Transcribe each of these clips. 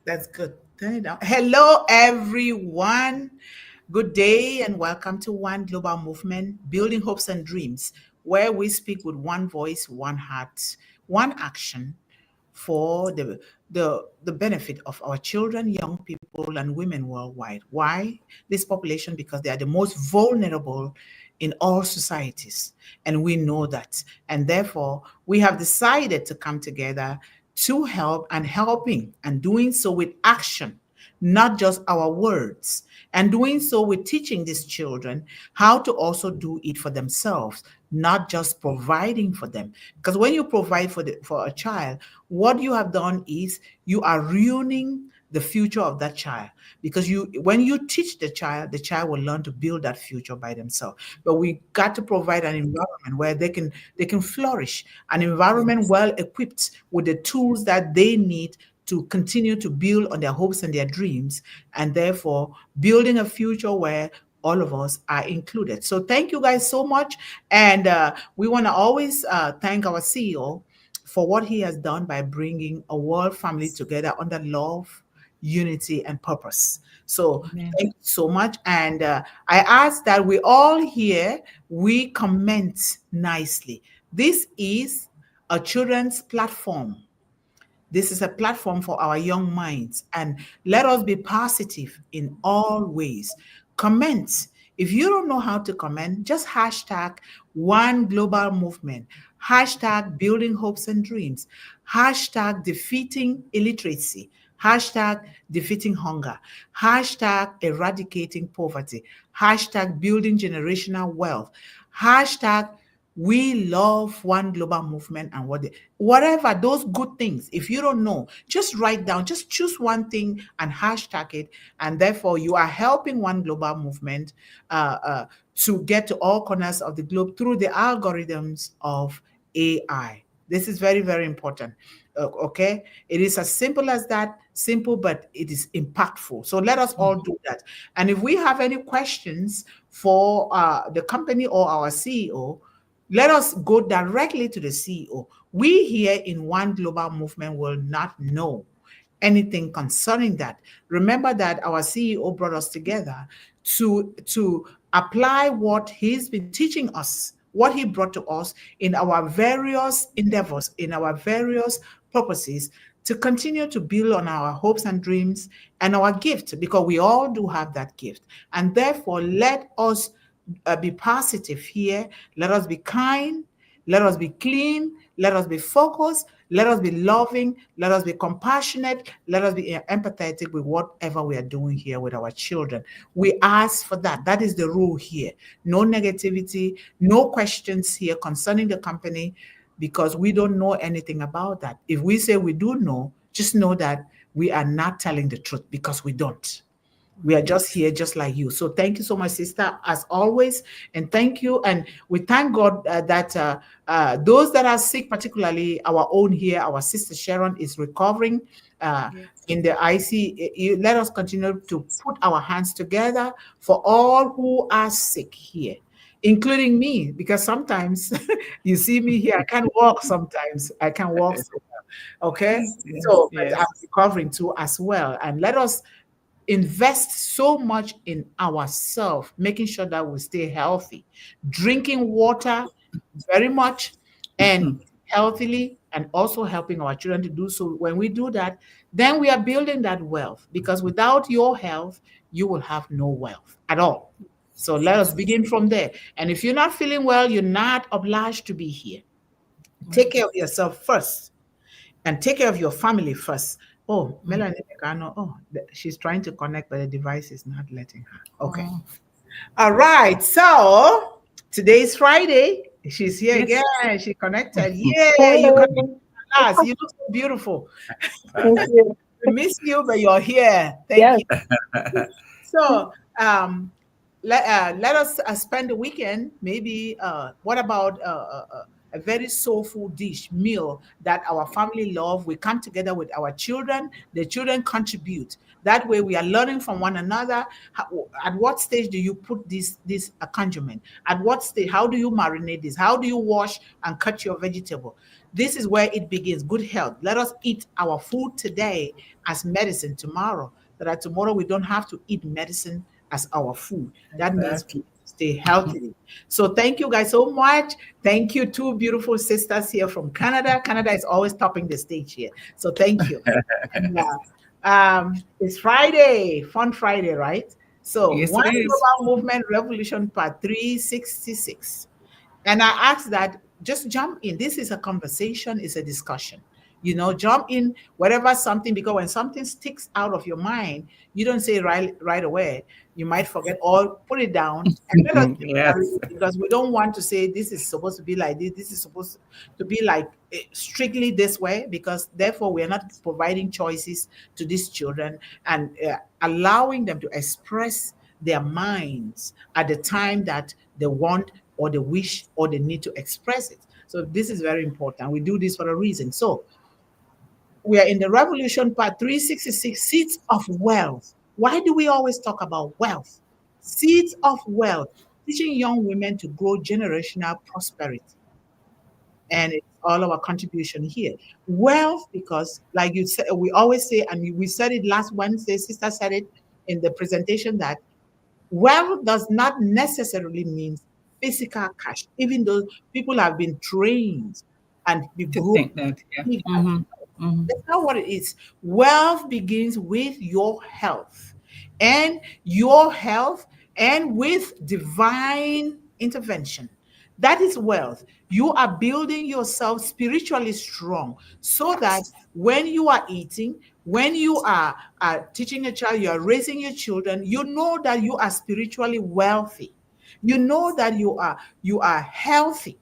That's good. Turn it down. Hello, everyone. Good day and welcome to One Global Movement, Building Hopes and Dreams, where we speak with one voice, one heart, one action for the benefit of our children, young people, and women worldwide. Why this population? Because they are the most vulnerable in all societies, and we know that. And therefore, we have decided to come together to help and helping and doing so with action, not just our words, and doing so with teaching these children how to also do it for themselves, not just providing for them. Because when you provide for a child, what you have done is you are ruining the future of that child, because you when you teach the child will learn to build that future by themselves. But we got to provide an environment where they can flourish, an environment well equipped with the tools that they need to continue to build on their hopes and their dreams, and therefore building a future where all of us are included. So thank you guys so much. And we want to always thank our CEO for what he has done by bringing a world family together under love, unity, and purpose. So Amen. thank you so much. And I ask that we all here, we comment nicely. This is a children's platform. This is a platform for our young minds, and let us be positive in all ways. Comment. If you don't know how to comment, just hashtag one global movement, hashtag building hopes and dreams, hashtag defeating illiteracy, hashtag defeating hunger, hashtag eradicating poverty, hashtag building generational wealth, hashtag we love one global movement, and whatever those good things. If you don't know, just write down, just choose one thing and hashtag it, and therefore you are helping one global movement to get to all corners of the globe through the algorithms of AI. This is very, very important. Okay, it is as simple as that, simple, but it is impactful. So let us all do that. And if we have any questions for the company or our CEO, let us go directly to the CEO. We here in One Global Movement will not know anything concerning that. Remember that our CEO brought us together to apply what he's been teaching us, what he brought to us in our various endeavors, in our various purposes, to continue to build on our hopes and dreams and our gift, because we all do have that gift. And therefore, let us be positive here. Let us be kind. Let us be clean. Let us be focused. Let us be loving. Let us be compassionate. Let us be empathetic with whatever we are doing here with our children. We ask for that. That is the rule here. No negativity, no questions here concerning the company, because we don't know anything about that. If we say we do know, just know that we are not telling the truth, because we don't. We are just here, just like you. So thank you so much, sister, as always. And thank you. And we thank God that those that are sick, particularly our own here, our sister Sharon is recovering in the IC. Let us continue to put our hands together for all who are sick here, including me, because sometimes you see me here, I can't walk sometimes. I can't walk so well. Okay. So but I'm recovering too as well. And let us invest so much in ourselves, making sure that we stay healthy, drinking water very much and healthily, and also helping our children to do so. When we do that, then we are building that wealth, because without your health, you will have no wealth at all. So let us begin from there. And if you're not feeling well, you're not obliged to be here. Take care of yourself first, and take care of your family first. Oh, Melanie Mukamugema. Oh, she's trying to connect, but the device is not letting her. Okay. All right. So today is Friday. She's here Yes. again. She connected. Yeah, you Hello. connected at last. You look so beautiful. Thank you. We miss you, but you're here. Thank Yes. you. So let us spend the weekend. Maybe what about a very soulful dish meal that our family love? We come together with our children. The children contribute. That way, we are learning from one another. At what stage do you put this condiment? At what stage? How do you marinate this? How do you wash and cut your vegetable? This is where it begins. Good health. Let us eat our food today as medicine tomorrow, so that tomorrow we don't have to eat medicine as our food. That means we Exactly. stay healthy. So thank you guys so much. Thank you, two beautiful sisters here from Canada. Canada is always topping the stage here. So thank you. And, it's Friday, fun Friday, right? So Yes, One it is. Global Movement Revolution Part 366. And I ask that just jump in. This is a conversation, it's a discussion. Jump in whatever something, because when something sticks out of your mind, you don't say right away. You might forget or put it down and let us think about Yes. it, because we don't want to say this is supposed to be like this, this is supposed to be like strictly this way, because therefore we are not providing choices to these children and allowing them to express their minds at the time that they want or they wish or they need to express it. So this is very important. We do this for a reason. So we are in the revolution part 366, seeds of wealth. Why do we always talk about wealth? Seeds of wealth, teaching young women to grow generational prosperity. And it's all our contribution here. Wealth, because like you said, we always say, and we said it last Wednesday, sister said it in the presentation, that wealth does not necessarily mean physical cash, even though people have been trained and be To grown. think that, yeah. Mm-hmm. Mm-hmm. That's not what it is. Wealth begins with your health, and your health, and with divine intervention. That is wealth. You are building yourself spiritually strong, so that when you are eating, when you are teaching a child, you are raising your children, you know that you are spiritually wealthy. You know that you are healthy.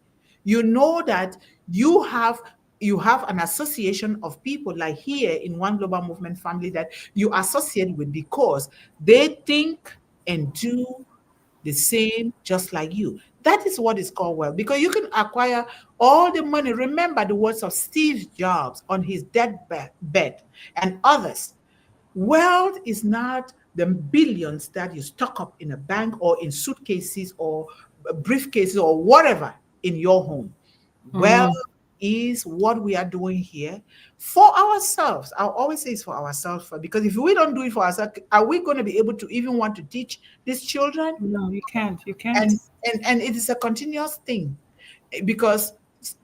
You know that you have an association of people, like here in One Global Movement family, that you associate with, because they think and do the same just like you. That is what is called wealth, because you can acquire all the money. Remember the words of Steve Jobs on his deathbed and others. Wealth is not the billions that you stock up in a bank or in suitcases or briefcases or whatever in your home. Wealth Mm-hmm. is what we are doing here for ourselves. I'll always say it's for ourselves, because if we don't do it for ourselves, are we going to be able to even want to teach these children? No, you can't. You can't. And and it is a continuous thing, because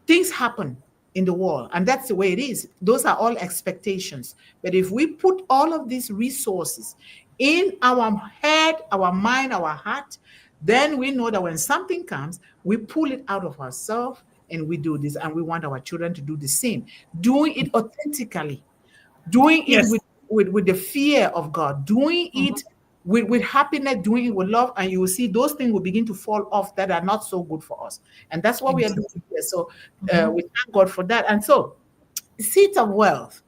things happen in the world, and that's the way it is. Those are all expectations. But if we put all of these resources in our head, our mind, our heart, then we know that when something comes, we pull it out of ourselves and we do this, and we want our children to do the same, doing it authentically, doing it Yes. with the fear of God, doing Mm-hmm. it with happiness, doing it with love, and you will see those things will begin to fall off that are not so good for us. And that's what we are doing Exactly. here. So Mm-hmm. we thank God for that. And so, seeds of wealth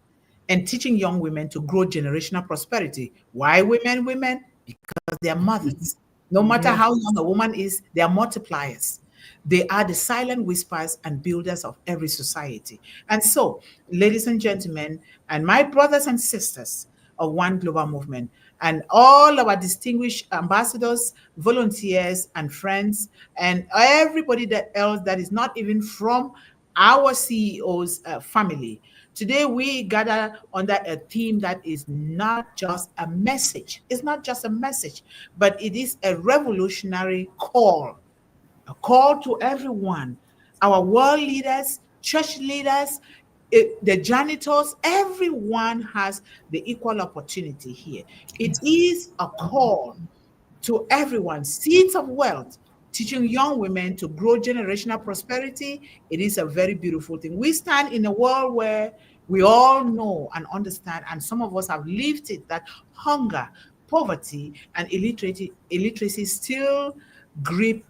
and teaching young women to grow generational prosperity. Why women? Women, because they are mothers. No matter Yes. how young a woman is, they are multipliers. They are the silent whispers and builders of every society. And so, ladies and gentlemen, and my brothers and sisters of One Global Movement, and all our distinguished ambassadors, volunteers, and friends, and everybody that else that is not even from our CEO's family. Today, we gather under a theme that is not just a message. It's not just a message, but it is a revolutionary call, a call to everyone, our world leaders, church leaders, the janitors, everyone has the equal opportunity here. It is a call to everyone, seeds of wealth, teaching young women to grow generational prosperity. It is a very beautiful thing. We stand in a world where we all know and understand, and some of us have lived it, that hunger, poverty, and illiteracy still grip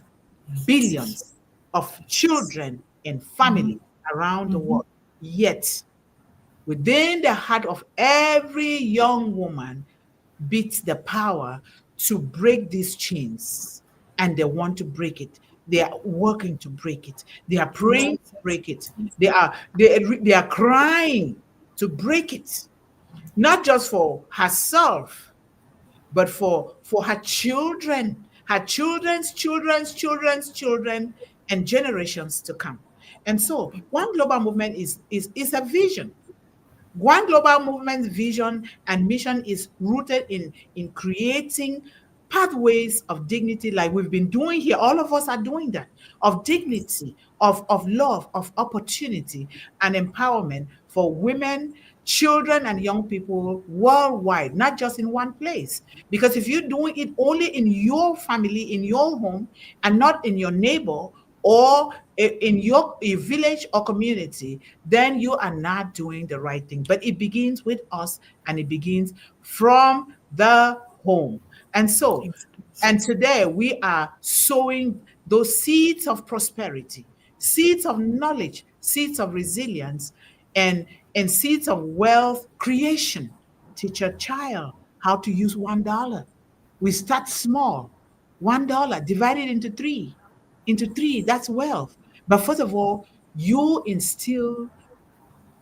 billions of children and Mm-hmm. families around the Mm-hmm. world. Yet, within the heart of every young woman beats the power to break these chains, and they want to break it. They are working to break it. They are praying to Yes. break it. They are crying to break it, not just for herself, but for her children, her children's children's children's children, and generations to come. And so one global movement is a vision. One global movement's vision and mission is rooted in creating pathways of dignity, like we've been doing here. All of us are doing that, of dignity, of love, of opportunity and empowerment for women, children, and young people worldwide, not just in one place. Because if you're doing it only in your family, in your home, and not in your neighbor or in your village or community, then you are not doing the right thing. But it begins with us, and it begins from the home. And so, and today we are sowing those seeds of prosperity, seeds of knowledge, seeds of resilience, and seeds of wealth creation. Teach a child how to use $1. We start small. $1 divided into three, that's wealth. But first of all, you instill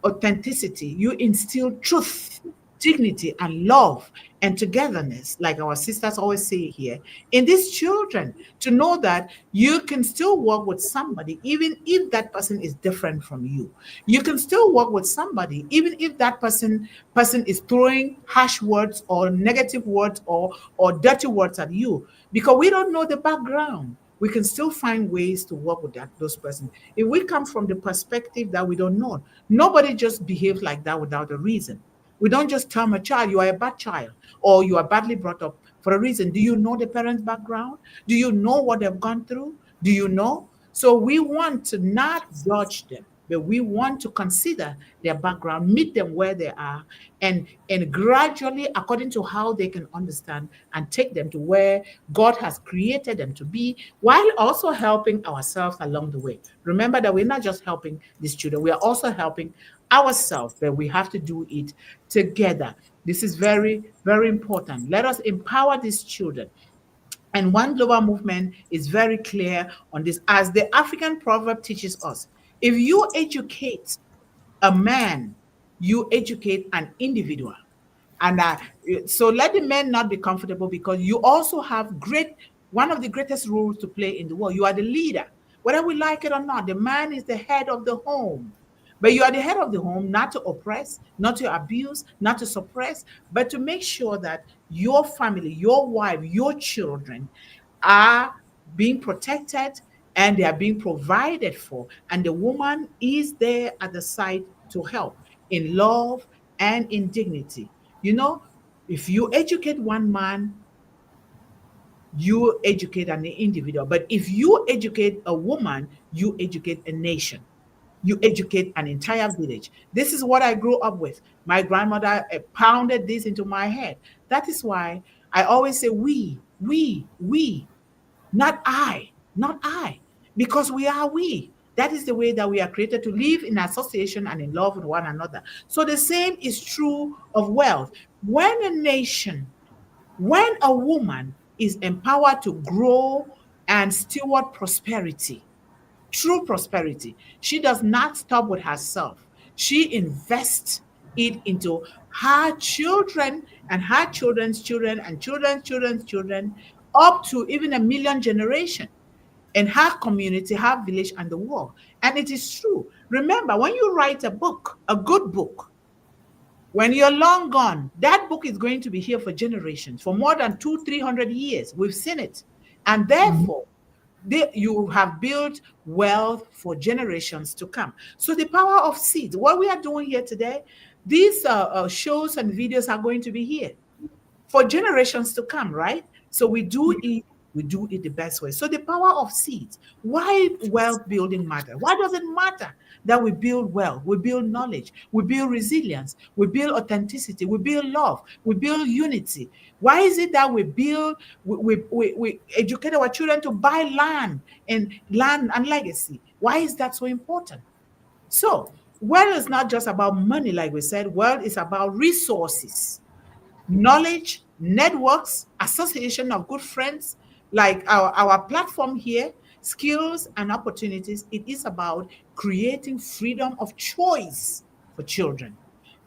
authenticity, you instill truth, dignity, and love and togetherness, like our sisters always say here, in these children, to know that you can still work with somebody even if that person is different from you. You can still work with somebody even if that person is throwing harsh words or negative words or dirty words at you, because we don't know the background. We can still find ways to work with those persons. If we come from the perspective that we don't know, nobody just behaves like that without a reason. We don't just tell a child, you are a bad child or you are badly brought up for a reason. Do you know the parents' background? Do you know what they've gone through? Do you know? So we want to not judge them, but we want to consider their background, meet them where they are, and gradually, according to how they can understand, and take them to where God has created them to be, while also helping ourselves along the way. Remember that we're not just helping these children, we are also helping ourselves, but we have to do it together. This is very, very important. Let us empower these children. And one global movement is very clear on this. As the African proverb teaches us, if you educate a man, you educate an individual. And so let the men not be comfortable, because you also have one of the greatest roles to play in the world. You are the leader. Whether we like it or not, the man is the head of the home. But you are the head of the home, not to oppress, not to abuse, not to suppress, but to make sure that your family, your wife, your children are being protected and they are being provided for. And the woman is there at the side to help in love and in dignity. You know, if you educate one man, you educate an individual. But if you educate a woman, you educate a nation. You educate an entire village. This is what I grew up with. My grandmother pounded this into my head. That is why I always say we, not I, not I, because we are we. That is the way that we are created, to live in association and in love with one another. So the same is true of wealth. When a woman is empowered to grow and steward prosperity, true prosperity, she does not stop with herself. She invests it into her children and her children's children and children's children, up to even a million generation in her community, her village, and the world. And it is true. Remember, when you write a book, a good book, when you're long gone, that book is going to be here for generations, for more than 200-300 years. We've seen it. And Mhm. therefore, you have built wealth for generations to come. So the power of seeds, what we are doing here today, these shows and videos are going to be here for generations to come, right? So we do it the best way. So the power of seeds. Why wealth building matter? Why does it matter that we build wealth, we build knowledge, we build resilience, we build authenticity, we build love, we build unity? Why is it that we educate our children to buy land and legacy? Why is that so important? So wealth is not just about money, like we said. Wealth is about resources, knowledge, networks, association of good friends, like our platform here, skills and opportunities. It is about creating freedom of choice for children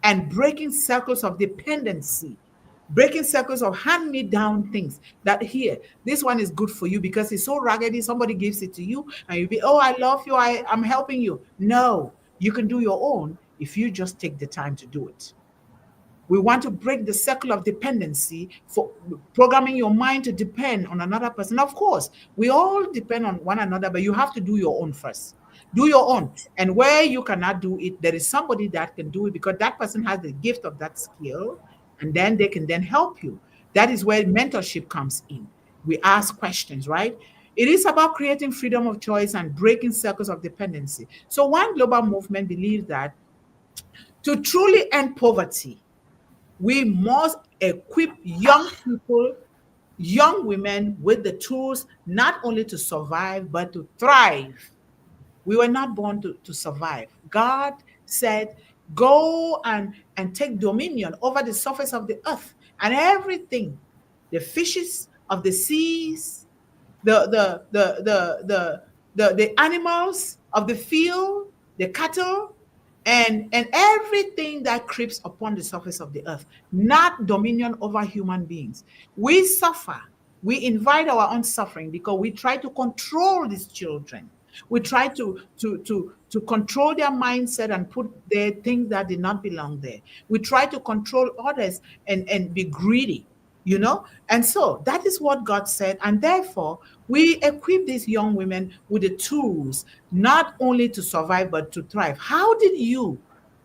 and breaking circles of dependency breaking circles of hand-me-down things that here, this one is good for you because it's so raggedy, somebody gives it to you and you be, oh, I love you, I'm helping you. No, you can do your own if you just take the time to do it. We want to break the circle of dependency for programming your mind to depend on another person. Of course, we all depend on one another, but you have to do your own first. Do your own. And where you cannot do it, there is somebody that can do it because that person has the gift of that skill, and then they can then help you. That is where mentorship comes in. We ask questions, right? It is about creating freedom of choice and breaking circles of dependency. So, one global movement believes that to truly end poverty, we must equip young people, young women with the tools not only to survive, but to thrive. We were not born to survive. God said, go and take dominion over the surface of the earth and everything, the fishes of the seas, the animals of the field, the cattle, and everything that creeps upon the surface of the earth, not dominion over human beings. We suffer. We invite our own suffering because we try to control these children. We try to control their mindset and put their things that did not belong there. We try to control others and be greedy, you know? And so that is what God said. And therefore, we equip these young women with the tools, not only to survive, but to thrive. How did you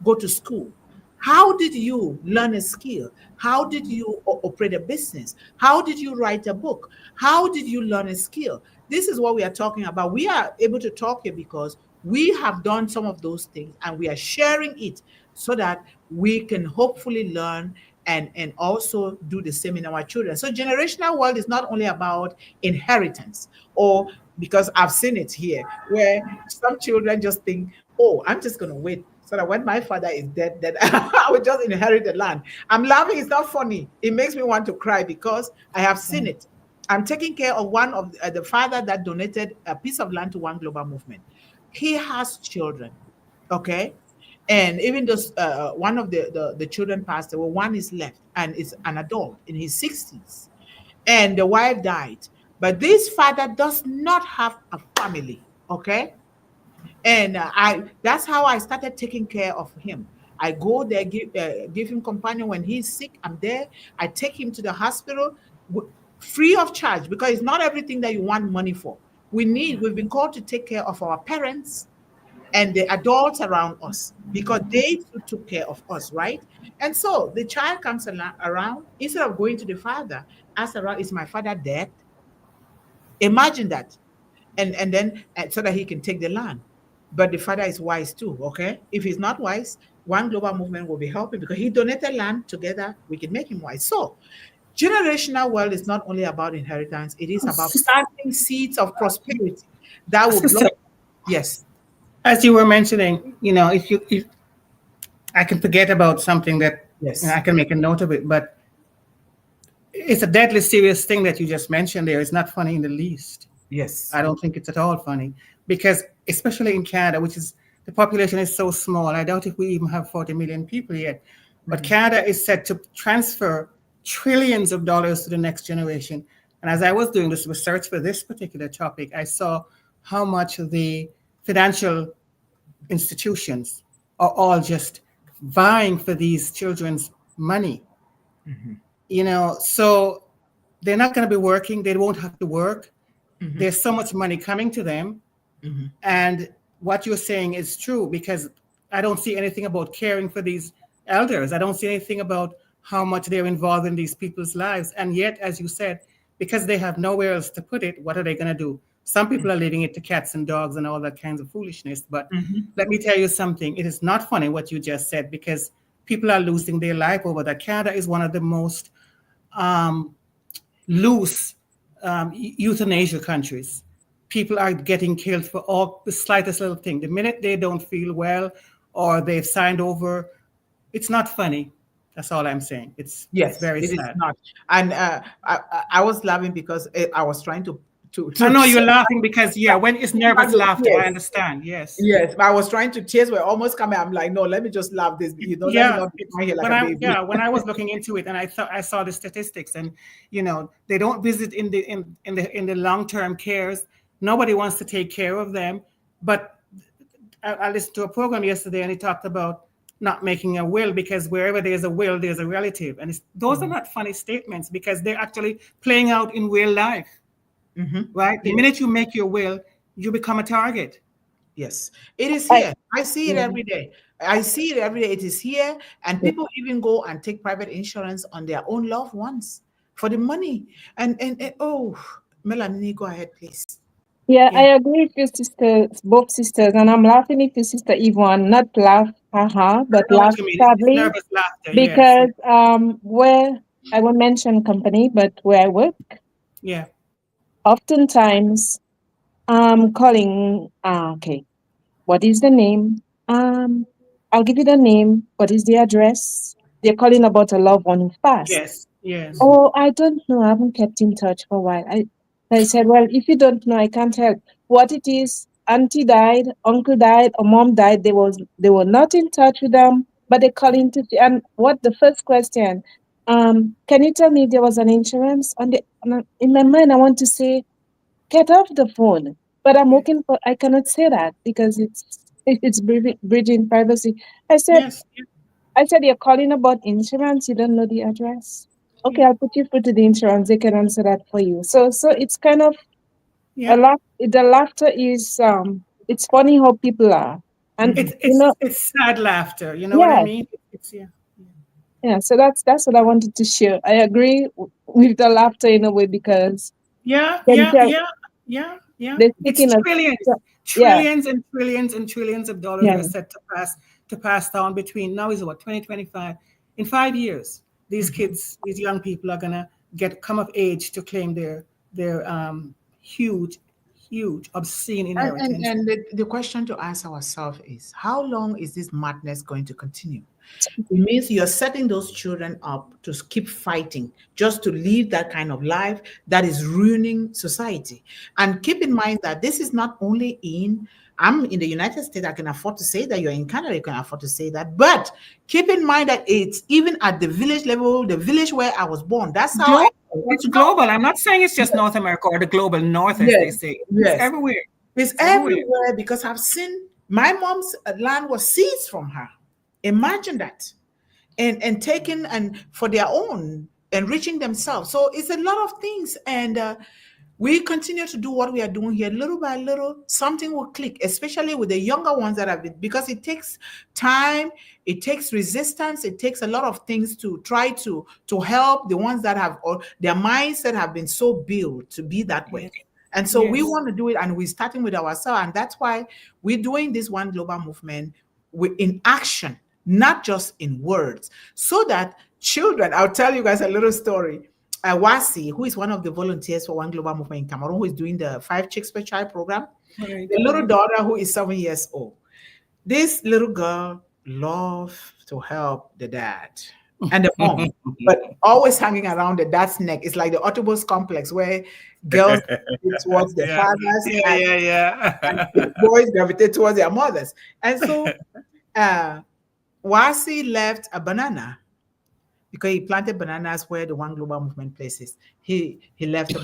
go to school? How did you learn a skill? How did you operate a business? How did you write a book? How did you learn a skill? This is what we are talking about. We are able to talk here because we have done some of those things and we are sharing it so that we can hopefully learn and also do the same in our children. So generational wealth is not only about inheritance, or because I've seen it here where some children just think, oh, I'm just going to wait so that when my father is dead, then I will just inherit the land. I'm laughing. It's not funny. It makes me want to cry because I have seen it. I'm taking care of one of the father that donated a piece of land to one global movement. He has children, okay? And even those one of the children passed away. One is left and is an adult in his 60s. And the wife died. But this father does not have a family, okay? And I that's how I started taking care of him. I go there, give him companion when he's sick. I'm there. I take him to the hospital free of charge because it's not everything that you want money for. We've been called to take care of our parents and the adults around us because they too took care of us, right? And so the child comes around, instead of going to the father, ask around, is my father dead? Imagine that. And then so that he can take the land. But the father is wise too, okay? If he's not wise, one global movement will be helping because he donated land together, we can make him wise. So generational wealth is not only about inheritance, it is about planting seeds of prosperity that will Sister, blow. Yes. as you were mentioning, if I can forget about something that Yes. I can make a note of it, but it's a deadly serious thing that you just mentioned there. It's not funny in the least. Yes. I don't think it's at all funny because, especially in Canada, which is the population is so small, I doubt if we even have 40 million people yet. But Canada is set to transfer trillions of dollars to the next generation. And as I was doing this research for this particular topic, I saw how much the financial institutions are all just vying for these children's money. So they're not going to be working. They won't have to work. There's so much money coming to them. And what you're saying is true because I don't see anything about caring for these elders. I don't see anything about how much they're involved in these people's lives. And yet, as you said, because they have nowhere else to put it, what are they going to do? Some people are leaving it to cats and dogs and all that kinds of foolishness. But let me tell you something. It is not funny what you just said because people are losing their life over that. Canada is one of the most loose euthanasia countries. People are getting killed for all the slightest little thing. The minute they don't feel well or they've signed over, it's not funny. That's all I'm saying. It's Yes, very it is sad. not. And I was laughing because I was trying I know you're laughing because when it's nervous laughter, I understand. Yes. Yes, I was trying to, tears were almost coming. I'm like, no, let me just laugh this. Let me not be crying here like a baby. When I was looking into it, and I saw the statistics, and they don't visit in the long-term cares. Nobody wants to take care of them. But I listened to a program yesterday, and it talked about not making a will, because wherever there's a will, there's a relative, and those are not funny statements, because they're actually playing out in real life. Right? The minute you make your will, you become a target. Yes, it is here. I see it every day. I see it every day. It is here. And people even go and take private insurance on their own loved ones for the money. And oh, Melanie, go ahead, please. Yeah, I agree with your sisters, both sisters. And I'm laughing with your sister Yvonne, not laugh, but laugh sadly. Nervous laughter, because where I won't mention company, but where I work, oftentimes calling, okay, what is the name? I'll give you the name. What is the address? They're calling about a loved one who passed. Yes. Oh, I don't know. I haven't kept in touch for a while. I said, well, if you don't know, I can't help. What it is, auntie died, uncle died, or mom died. They were not in touch with them, but they calling to see. And what the first question? Can you tell me if there was an insurance on the? In my mind, I want to say, get off the phone. But I'm looking for. I cannot say that because it's breaching privacy. I said, you're calling about insurance. You don't know the address. Okay, I'll put you through to the insurance. They can answer that for you. So it's kind of a laugh. The laughter is it's funny how people are, and it's sad laughter. You know what I mean? Yeah. So that's what I wanted to share. I agree with the laughter in a way because it's trillions and trillions and trillions of dollars are set to pass down between now is what 2025. In 5 years, these kids, these young people are gonna come of age to claim their huge, obscene inheritance. And the question to ask ourselves is, how long is this madness going to continue? It means you're setting those children up to keep fighting just to live that kind of life that is ruining society. And keep in mind that this is not only I'm in the United States, I can afford to say that. You're in Canada, you can afford to say that. But keep in mind that it's even at the village level, the village where I was born. That's how it's global. I'm not saying it's just North America or the global North, as they say. It's everywhere. It's everywhere because I've seen my mom's land was seized from her. Imagine that. And taken and for their own, enriching themselves. So it's a lot of things. And we continue to do what we are doing here. Little by little, something will click, especially with the younger ones that have been, because it takes time, it takes resistance, it takes a lot of things to try to help the ones that have, or their mindset have been so built to be that way. And so we want to do it, and we're starting with ourselves. And that's why we're doing this One Global Movement in action, not just in words, so that children, I'll tell you guys a little story. Wasi, who is one of the volunteers for One Global Movement in Cameroon, who is doing the 5 Chicks per Child program, the little daughter who is 7 years old. This little girl loves to help the dad and the mom, but always hanging around the dad's neck. It's like the Oedipus complex where girls gravitate towards their fathers and boys gravitate towards their mothers. And so Wasi left a banana because he planted bananas where the One Global Movement places. He left a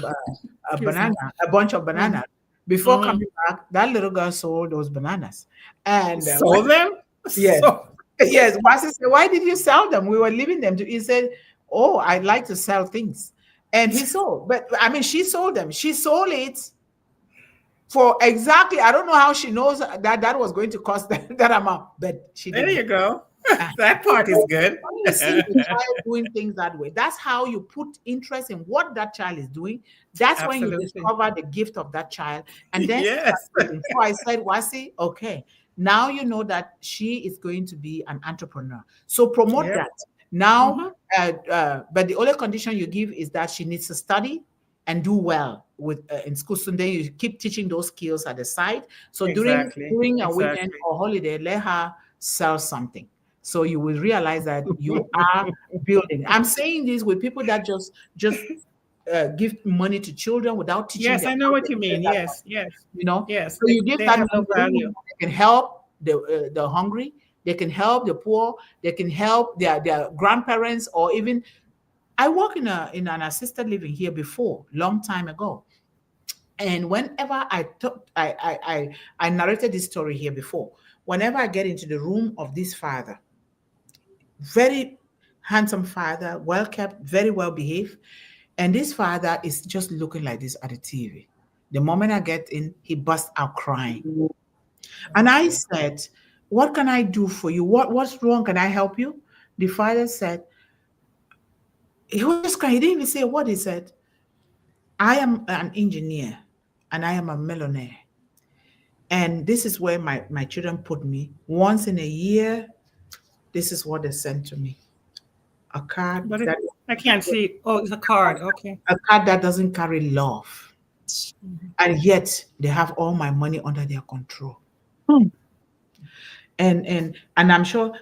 bunch of bananas. Before coming back, that little girl sold those bananas. And sold them? Yes. Yes. Wasi said, why did you sell them? We were leaving them. He said, oh, I'd like to sell things. And he sold. But I mean, she sold them. She sold it for exactly, I don't know how she knows that was going to cost that amount, but she did. There you go. That part is good. You see the child doing things that way. That's how you put interest in what that child is doing. That's when you discover the gift of that child. And then so I said, Wasi, okay, now you know that she is going to be an entrepreneur. So promote that. Now, but the only condition you give is that she needs to study and do well with in school. So then you keep teaching those skills at the side. So during a weekend or holiday, let her sell something. So you will realize that you are building. I'm saying this with people that just give money to children without teaching Yes, them I know how what to you invest mean. that Yes, money. yes, You know, yes. so you give They that have money no to those value. people that can help the hungry. They can help the poor. They can help their grandparents, or even I work in an assisted living here before, long time ago. And whenever I talk, I narrated this story here before. Whenever I get into the room of this father, very handsome father, well kept, very well behaved, and this father is just looking like this at the TV. The moment I get in, he busts out crying. And I Okay. said, "What can I do for you? What's wrong? Can I help you?" The father said, he was just crying. He didn't even say what he said. "I am an engineer and I am a millionaire. And this is where my children put me. Once in a year, this is what they send to me. A card But that I can't see. Oh, it's a card. Okay. a card that doesn't carry love. Mhm. And yet they have all my money under their control." Hmm. And I'm sure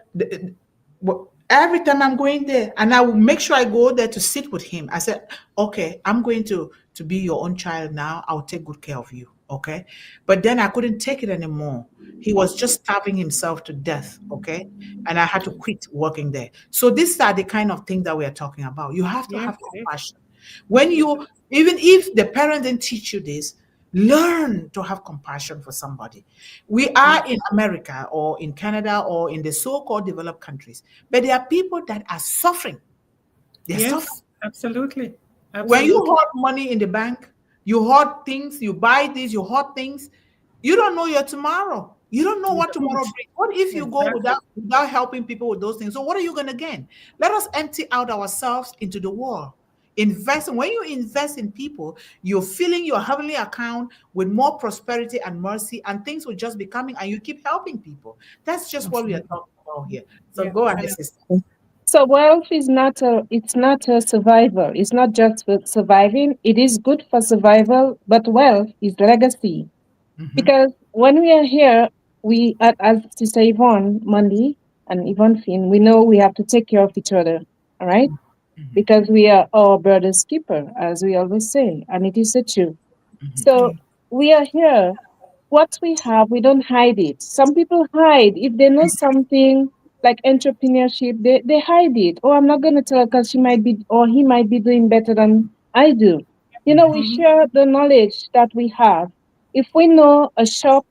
every time I'm going there, and I will make sure I go there to sit with him. I said, "Okay, I'm going to be your own child now. I'll take good care of you." Okay. But then I couldn't take it anymore. He was just starving himself to death. Okay. And I had to quit working there. So these are the kind of things that we are talking about. You have to Yes, have it is. compassion. When Yes, you, even if the parent didn't teach you this, learn to have compassion for somebody. We yes, are in America or in Canada or in the so-called developed countries, but there are people that are suffering. They're suffering. yes. Absolutely. When you Absolutely. hoard money in the bank, you hoard things, you buy these, you hoard things, you don't know your tomorrow. You don't know You what tomorrow don't. brings. What if you go Exactly. without helping people with those things? So what are you going to gain? Let us empty out ourselves into the world. Invest. And when you invest in people, you're filling your heavenly account with more prosperity and mercy, and things will just be coming, and you keep helping people. That's just what we are Absolutely. talking about here. So Yeah. go I ahead, know. sister. So wealth is not a it's not a survival. It's not just for surviving. It is good for survival, but wealth is legacy. Mm-hmm. Because when we are here, as Sister Yvonne Mundih and Yvonne Finn, we know we have to take care of each other. All right? Mm-hmm. Because we are our brother's keeper, as we always say, and it is the truth. Mm-hmm. So Yeah. we are here. What we have, we don't hide it. Some people hide. If they know something like entrepreneurship, they hide it. Oh, I'm not going to tell her because she might be, or he might be doing better than I do. We Hmm. share the knowledge that we have. If we know a shop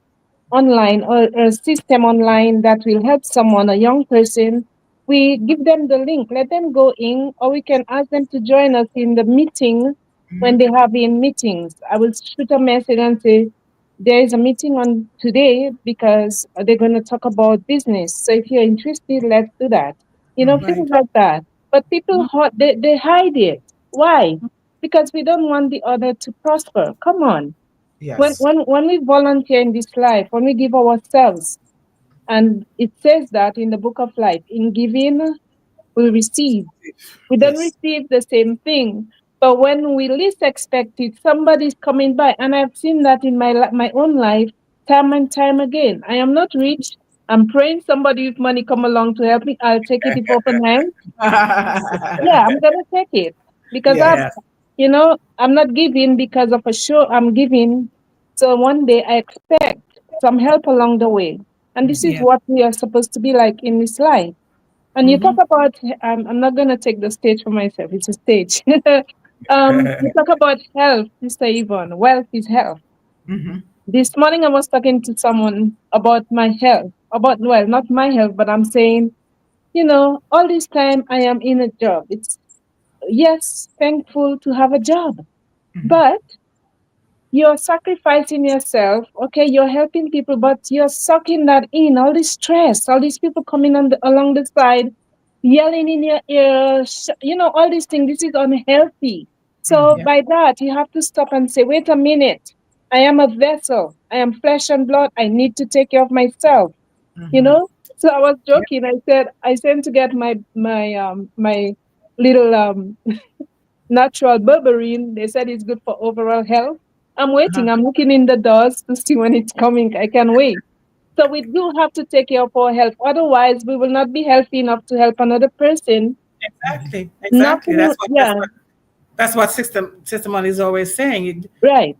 online or a system online that will help someone, a young person, we give them the link, let them go in, or we can ask them to join us in the meeting when they have in meetings. I will shoot a message and say, there is a meeting on today because they're going to talk about business. So if you're interested, let's do that. Right. Things like that. But people, Mhm. they hide it. Why? Because we don't want the other to prosper. Come on, Yes. when we volunteer in this life, when we give ourselves, and it says that in the book of life, in giving, we receive. We don't Yes. receive the same thing. But when we least expect it, somebody's coming by. And I've seen that in my own life time and time again. I am not rich. I'm praying somebody with money come along to help me. I'll take it with open hands. Yeah, I'm gonna take it because Yes. Yes. I'm not giving because of a show. I'm giving so one day I expect some help along the way, and this is Yes. what we are supposed to be like in this life. And you talk Hmm. about, I'm not gonna take the stage for myself. It's a stage. You talk about health, Mr. Yvonne. Wealth is health. Mhm. This morning I was talking to someone about my health, about, well, not my health, but I'm saying, all this time I am in a job. It's, yes, thankful to have a job, Mhm. but you're sacrificing yourself. Okay, you're helping people, but you're sucking that in, all this stress, all these people coming along the side, yelling in your ear, all these things. This is unhealthy. So Mhm. Yeah. by that, you have to stop and say, wait a minute. I am a vessel. I am flesh and blood. I need to take care of myself. You Mhm. know. So I was Yeah. joking. I said I sent to get my little natural berberine. They said it's good for overall health. I'm Uh-huh. waiting. I'm looking in the doors to see when it's coming. I can wait. So we do have to take care of our health. Otherwise, we will not be healthy enough to help another person. Exactly. Exactly. Nothing. Yeah. That's what Sister Money is always saying. Right.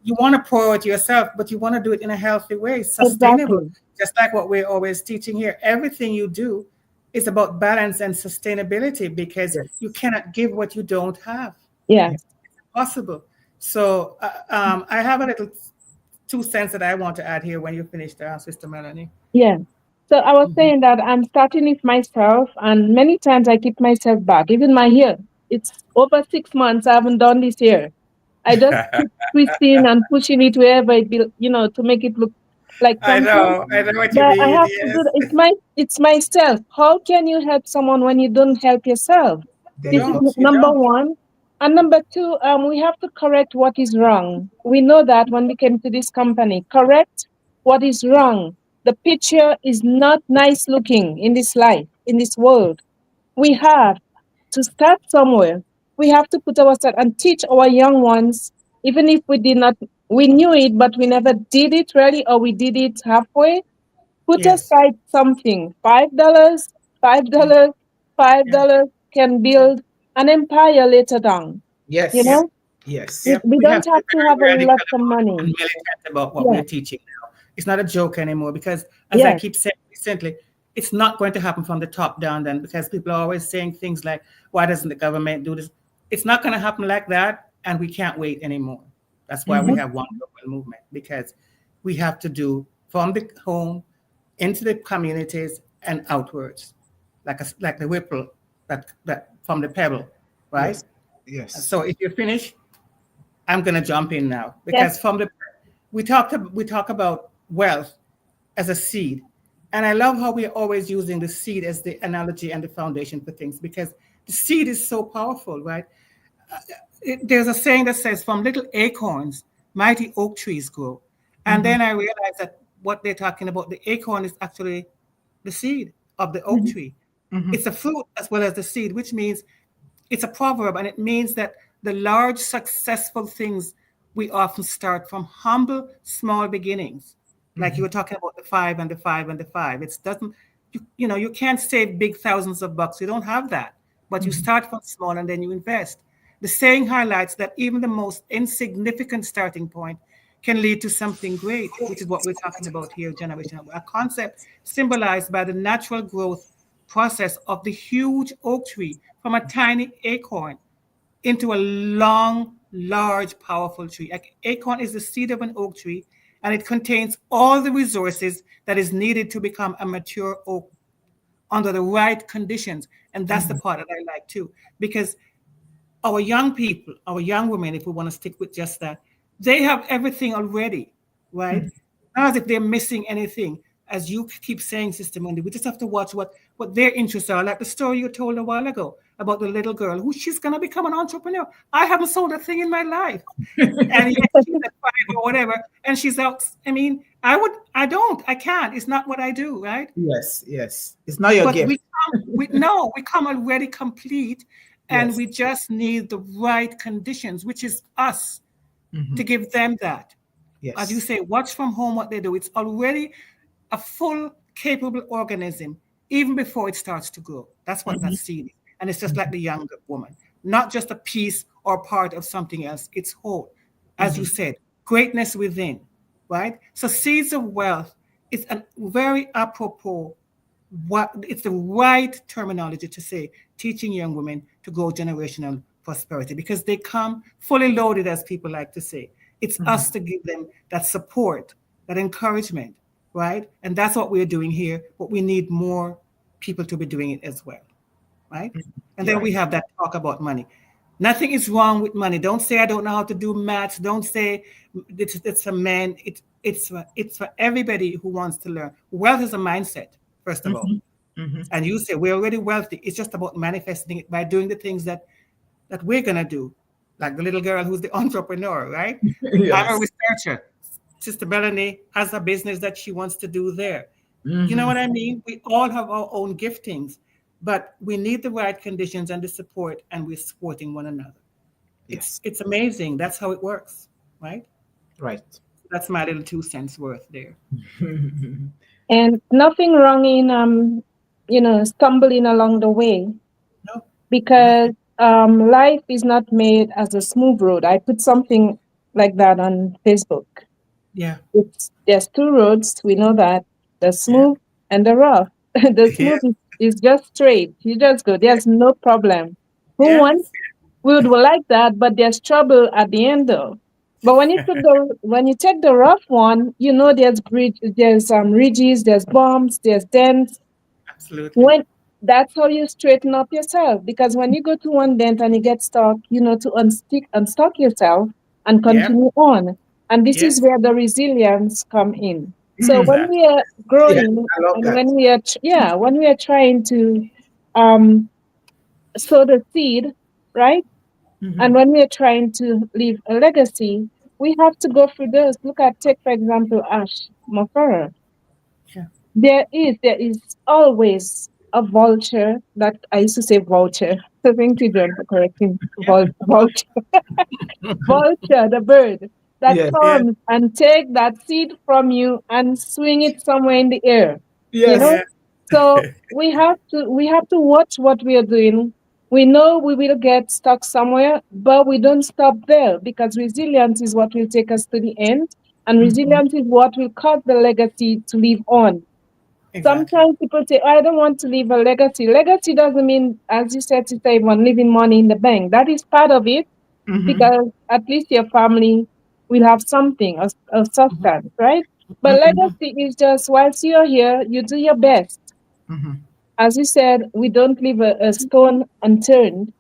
You want to pour it yourself, but you want to do it in a healthy way, sustainable. Exactly. Just like what we're always teaching here. Everything you do is about balance and sustainability because Yes. you cannot give what you don't have. Yeah. It's impossible. So I have a little 2 cents that I want to add here when you finish, Sister Melanie. Yeah. So I was Mhm. saying that I'm starting with myself, and many times I keep myself back. Even my hair, it's over 6 months I haven't done this hair. I just keep twisting and pushing it wherever it be, to make it look like something. I know what you But I mean. have to do Yes, that. It's myself. How can you help someone when you don't help yourself? There you This you is go. don't, you number don't. one. And number two, we have to correct what is wrong. We know that when we came to this company, correct what is wrong. The picture is not nice looking in this life, in this world. We have to start somewhere. We have to put ourselves and teach our young ones, even if we did not, we knew it, but we never did it really, or we did it halfway. Put Yes, aside something. $5, yeah, $5, five yeah, dollars can yeah, build an empire later down. You yeah, Yes. know, we, Yes. yeah. we We have don't to be have to have a very lot radical of and money. militant about what Yeah, we're teaching now. It's not a joke anymore because, as I yeah. keep saying recently, it's not going to happen from the top down then because people are always saying things like, why doesn't the government do this? It's not going to happen like that, and we can't wait anymore. That's why we Mhm. have one global movement because we have to do from the home into the communities and outwards, like the ripple that from the pebble, right? Yes. Yes. So if you're finished, I'm going to jump in now Yes. because from the we talk about wealth as a seed, and I love how we're always using the seed as the analogy and the foundation for things because the seed is so powerful, right? There's a saying that says, "From little acorns, mighty oak trees grow," and Mhm. then I realized that what they're talking about, the acorn is actually the seed of the oak Mhm. tree. Mhm. It's a fruit as well as the seed, which means it's a proverb and it means that the large successful things we often start from humble small beginnings, like you Mhm. were talking about the five and the five and the five. It doesn't, you can't save big thousands of bucks, you don't have that, but you Mhm. start from small and then you invest. The saying highlights that even the most insignificant starting point can lead to something great, which is what we're talking about here, generational, a concept symbolized by the natural growth process of the huge oak tree from a tiny acorn into a long, large, powerful tree. An acorn is the seed of an oak tree, and it contains all the resources that is needed to become a mature oak under the right conditions. And that's the Mhm. part that I like too, because our young people, our young women, if we want to stick with just that, they have everything already, right? Mhm. Not as if they're missing anything. As you keep saying, Sister Monday, we just have to watch what their interests are. Like the story you told a while ago about the little girl who she's gonna become an entrepreneur. I haven't sold a thing in my life, and yet she's at 5 or whatever, and she's out. I mean, I can't. It's not what I do, right? Yes. Yes. It's not your But gift. we come already complete, and Yes. we just need the right conditions, which is us, to Mhm. give them that. As you Yes. say, watch from home what they do. It's already a full, capable organism even before it starts to grow. That's what that Mhm. seed is. And it's just like Mhm. the young woman, not just a piece or part of something else, it's whole. As you Mhm. said, greatness within, right? So, seeds of wealth is a very apropos, what it's the right terminology to say, teaching young women to grow generational prosperity because they come fully loaded, as people like to say. It's us Mhm. to give them that support, that encouragement, right? And that's what we're doing here, but we need more people to be doing it as well, right? And then we Right. have that talk about money. Nothing is wrong with money. Don't say I don't know how to do maths. Don't say it's for men. It's for everybody who wants to learn. Wealth is a mindset, first of all. Mhm. Mhm. And you say we're already wealthy. It's just about manifesting it by doing the things that we're gonna do. Like the little girl who's the entrepreneur, right? I'm a Yes. researcher. Sister Melanie has a business that she wants to do there. You know Mhm. what I mean? We all have our own giftings, but we need the right conditions and the support, and we're supporting one another. Yes. It's amazing. That's how it works, right? Right. That's my little 2 cents worth there. And nothing wrong in stumbling along the way, No, because nothing. life is not made as a smooth road. I put something like that on Facebook. Yeah. There's two roads. We know that, the Yeah. smooth and the rough. The Yeah. smooth is just straight. You just go. There's no problem. Who wants? Yes. We would like that, but there's trouble at the end though. But when you take the rough one, you know there's bridge, there's ridges, there's bumps, there's dents. Absolutely. When That's how you straighten up yourself, because when you go to one dent and you get stuck, you know, to unstuck yourself and Yep. continue on. And this is Yes. where the resilience come in. So when Exactly. we are Yeah, growing I love and that. when we are trying to um sow the seed, right? And Hmm. when we are trying to leave a legacy, we have to go through those. Take for example Ash Mofara. Yeah. There is always a vulture, that I used to say vulture. So thank you, John, for correcting vulture. Vulture, the bird that Yes. Yeah. comes and take that seed from you and swing it somewhere in the air. You Yes. know? Yeah. So we have to watch what we are doing. We know we will get stuck somewhere, but we don't stop there, because resilience is what will take us to the end, and Mhm. resilience is what will cause the legacy to live on. Exactly. Sometimes people say, I don't want to leave a legacy. Legacy doesn't mean, as you said, to save on leaving money in the bank. That is part of it, Mhm. because at least your family will have something, a Mhm. substance, right? But Mhm. legacy is just, whilst you're here, you do your best. Mhm. As you said, we don't leave a stone unturned.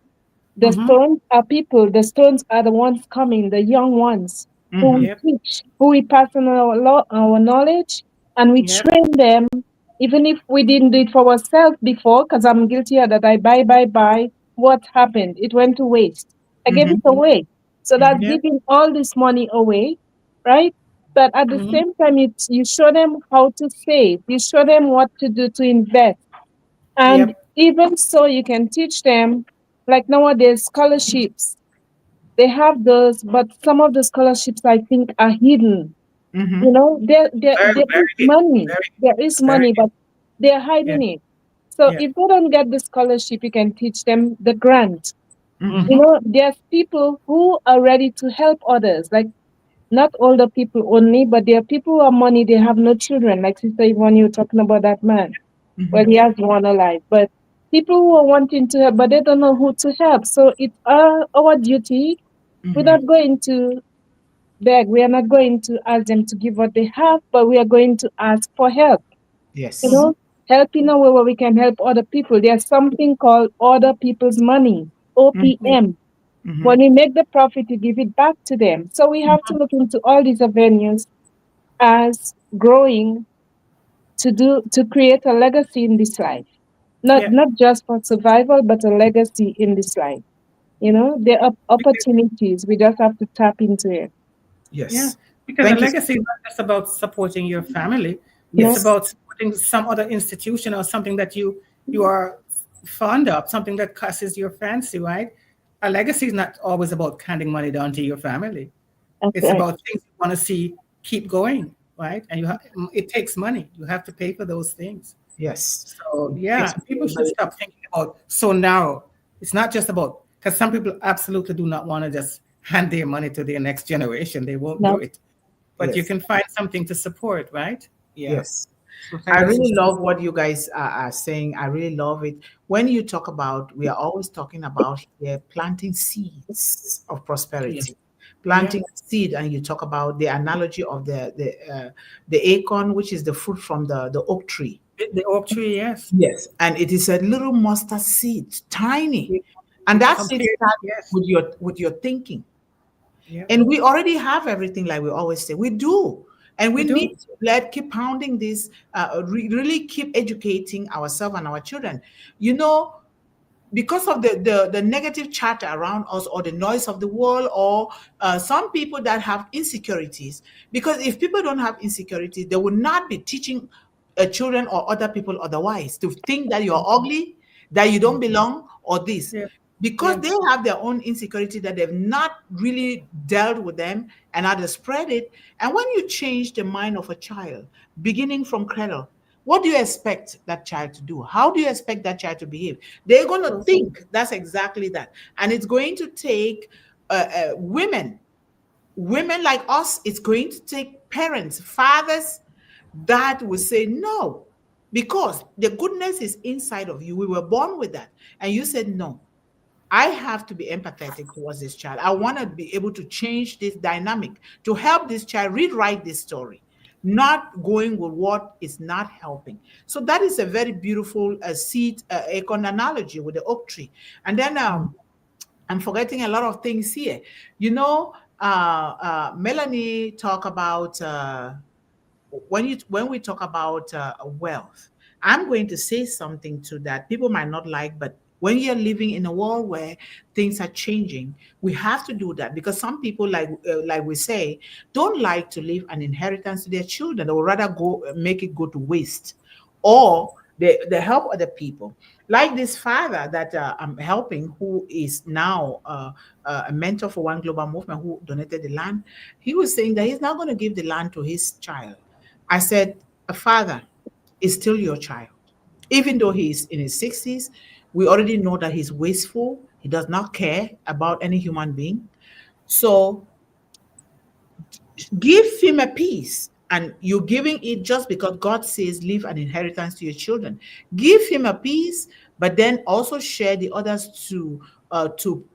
The Mhm. stones are people. The stones are the ones coming, the young ones, who we Mhm. Yep. teach, who we pass on our knowledge, and we Yep. train them, even if we didn't do it for ourselves before, because I'm guilty of that. I buy. What happened? It went to waste. I gave it Mhm. away. So that's Mhm. Yep. giving all this money away, right? But at the Mhm. same time, you show them how to save. You show them what to do to invest. And Yep. even so, you can teach them, like nowadays, scholarships. They have those, but some of the scholarships I think are hidden. You Mhm. know, Very, there is very hidden. money. Very, There is very money, but hidden. they're Yeah. hiding it. So Yeah. if they don't get the scholarship, you can teach them the grant. You Mhm. Mhm. know, there's people who are ready to help others, like not older people only, but there are people who have money, they have no children. Like Sister Yvonne, you were talking about that man. Well, Mhm. he Yep. has one alive, but people who are wanting to help, but they don't know who to help. So it's our duty. We're Mhm. not going to beg. We are not going to ask them to give what they have, but we are going to ask for help. You Yes. know, help in a way where we can help other people. There's something called other people's money, Mhm. Yep. OPM. When Mhm. we make the profit, we give it back to them. So we have to look into all these avenues as growing to create a legacy in this life. Not Yeah. not just for survival, but a legacy in this life. You know, there are Because, opportunities. We just have to tap into it. yeah. Yes. Because a Thank you. legacy is not just about supporting your family. It's No, Yes. about supporting some other institution or something that you are fond of, something that catches your fancy, right? A legacy is not always about handing money down to your family. that's It's right. about things you want to see keep going, right? And it takes money. You have to pay for those things. Yes. So It yeah, takes people should money. stop thinking about so narrow. It's not just about, because some people absolutely do not want to just hand their money to their next generation. They won't do No, it. But you Yes. can find something to support, right? Yeah. Yes. So I legacy really is love what you guys are saying. I really love it. When you talk about, we are always talking about here planting seeds of yeah, prosperity, yeah. planting a seed, and you talk about the analogy of the acorn, which is the fruit from the oak tree. The oak tree, yes. Yes, and it is a little mustard seed, tiny, and It that seed compared, starts yes. with your thinking. Yeah, And we already have everything, like we always say. We do. And we we do. need to let keep pounding this, really keep educating ourselves and our children. You know, because of the negative chatter around us, or the noise of the world, or some people that have insecurities. Because if people don't have insecurities, they will not be teaching children or other people otherwise, to think that you're ugly, that you don't belong, or this, Yeah, because yeah, they have their own insecurity that they've not really dealt with them, and how to spread it. And when you change the mind of a child, beginning from cradle, what do you expect that child to do? How do you expect that child to behave? They're going to think that's exactly that. And it's going to take women like us. It's going to take parents, fathers, that will say no, because the goodness is inside of you. We were born with that. And you said, no, I have to be empathetic towards this child. I want to be able to change this dynamic to help this child rewrite this story, not going with what is not helping. So that is a very beautiful seed acorn analogy with the oak tree. And then I'm forgetting a lot of things here. You know, Melanie talk about when we talk about wealth. I'm going to say something to that people might not like, but when you're living in a world where things are changing, we have to do that, because some people, like we say, don't like to leave an inheritance to their children. They would rather go make it go to waste, or they help other people. Like this father that I'm helping, who is now a mentor for One Global Movement, who donated the land. He was saying that he's not going to give the land to his child. I said, a father is still your child. Even though he's in his 60s, we already know that he's wasteful. He does not care about any human being. So give him a piece. And you're giving it just because God says leave an inheritance to your children. Give him a piece, but then also share the others to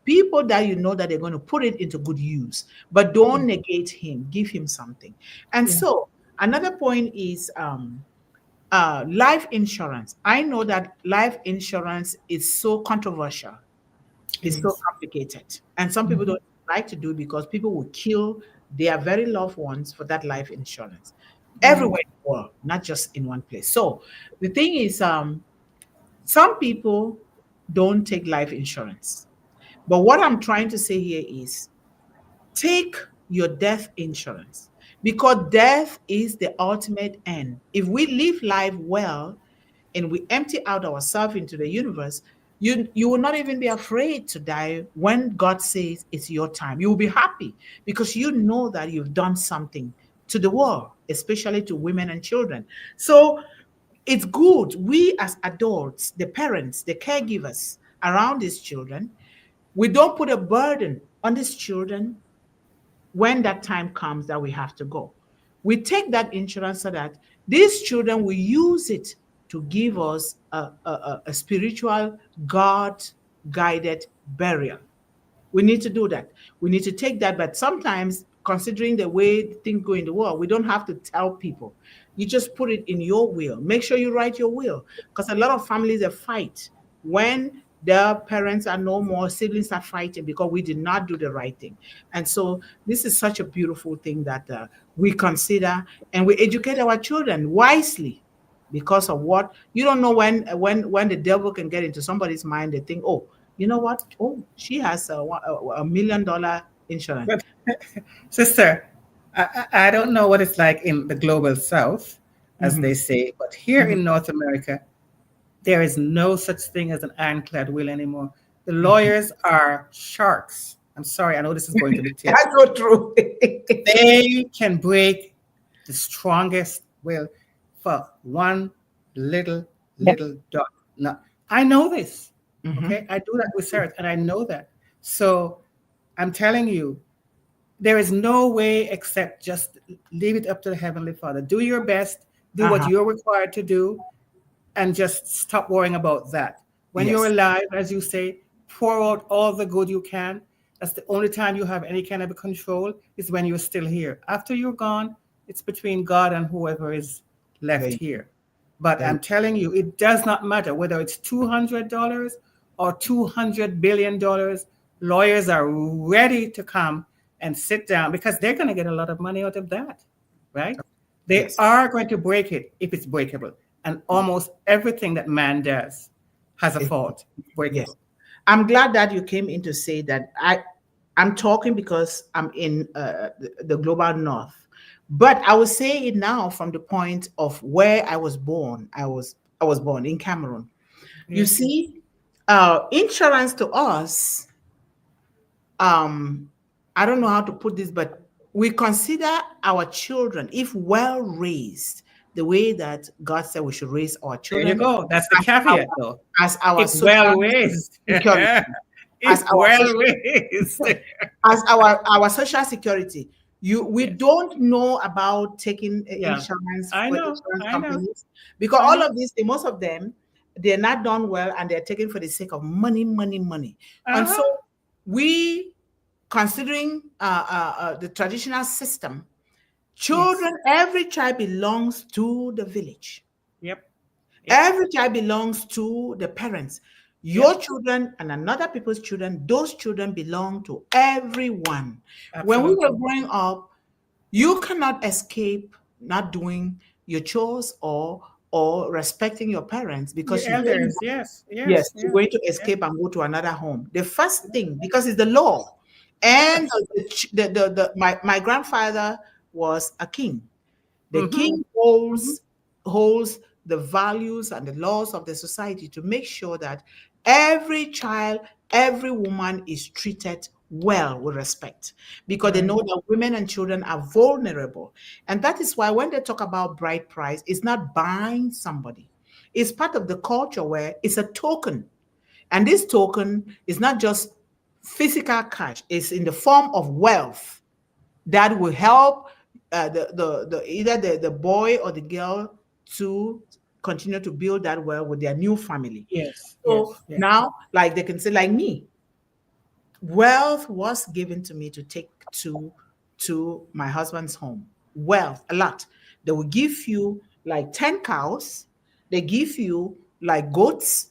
people that you know that they're going to put it into good use. But don't negate him. Give him something. And so another point is life insurance. I know that life insurance is so controversial. It's so complicated. And some people don't like to do it because people will kill their very loved ones for that life insurance everywhere in the world, not just in one place. So the thing is, some people don't take life insurance. But what I'm trying to say here is take your death insurance, because death is the ultimate end. If we live life well and we empty out ourselves into the universe, you will not even be afraid to die when God says it's your time. You will be happy because you know that you've done something to the world, especially to women and children. So it's good. We as adults, the parents, the caregivers around these children, we don't put a burden on these children when that time comes that we have to go. We take that insurance so that these children will use it to give us a spiritual, God guided burial. We need to do that. We need to take that. But sometimes, considering the way things go in the world, we don't have to tell people. You just put it in your will. Make sure you write your will, because a lot of families they fight when their parents are no more. Siblings are fighting because we did not do the right thing. And so this is such a beautiful thing that we consider, and we educate our children wisely, because of what you don't know, when the devil can get into somebody's mind. They think, oh, you know what? Oh, she has $1 million insurance. But sister, I don't know what it's like in the global south, as they say, but here in North America, there is no such thing as an ironclad will anymore. The lawyers are sharks. I'm sorry, I know this is going to be tough. That's so true. They can break the strongest will for one little dot. No, I know this. Okay, I do that research and I know that. So I'm telling you, there is no way except just leave it up to the Heavenly Father. Do your best, do what you're required to do, and just stop worrying about that. When you're alive, as you say, pour out all the good you can. That's the only time you have any kind of a control, is when you're still here. After you're gone, it's between God and whoever is left here. But I'm telling you, it does not matter whether it's $200 or $200 billion. Lawyers are ready to come and sit down because they're going to get a lot of money out of that, right? They are going to break it if it's breakable. And almost everything that man does has a fault. Breakable. I'm glad that you came in to say that. I'm talking because I'm in the global north. But I will say it now from the point of where I was born. I was born in Cameroon. You see, insurance to us, I don't know how to put this, but we consider our children, if well raised, the way that God said we should raise our There you children go. That's the caveat, though. as our It's well social raised. security, as It's our well social, raised. as our social security. We Yes. don't know about taking Yeah. insurance I for know. insurance I know. companies, because I all know. of these, most of them, they're not done well, and they're taken for the sake of money, money, money. And so Uh-huh. we, considering the traditional system, Yes. children, every child belongs to the village. Yep. Yep. Every child belongs to the parents. Your Yep. children and another people's children, those children belong to everyone. When we were Absolutely. growing up, you cannot escape not doing your chores or respecting your parents, Your because you think, elders. Yes. yes, Yes. you're Yes. going to Yes. escape and go to another home. The first thing, because it's the law. And Yes. my grandfather was a king. The Mm-hmm. king Mm-hmm. holds the values and the laws of the society to make sure that every child, every woman is treated well with respect, because they know Right. that women and children are vulnerable. And that is why when they talk about bride price, it's not buying somebody. It's part of the culture where it's a token. And this token is not just physical cash, it's in the form of wealth that will help either the boy or the girl to continue to build that well with their new family. Yes. So Yes. Yes. now, like they can say, like me, wealth was given to me to take to my husband's home. Wealth, a lot. They will give you like 10 cows, they give you like goats,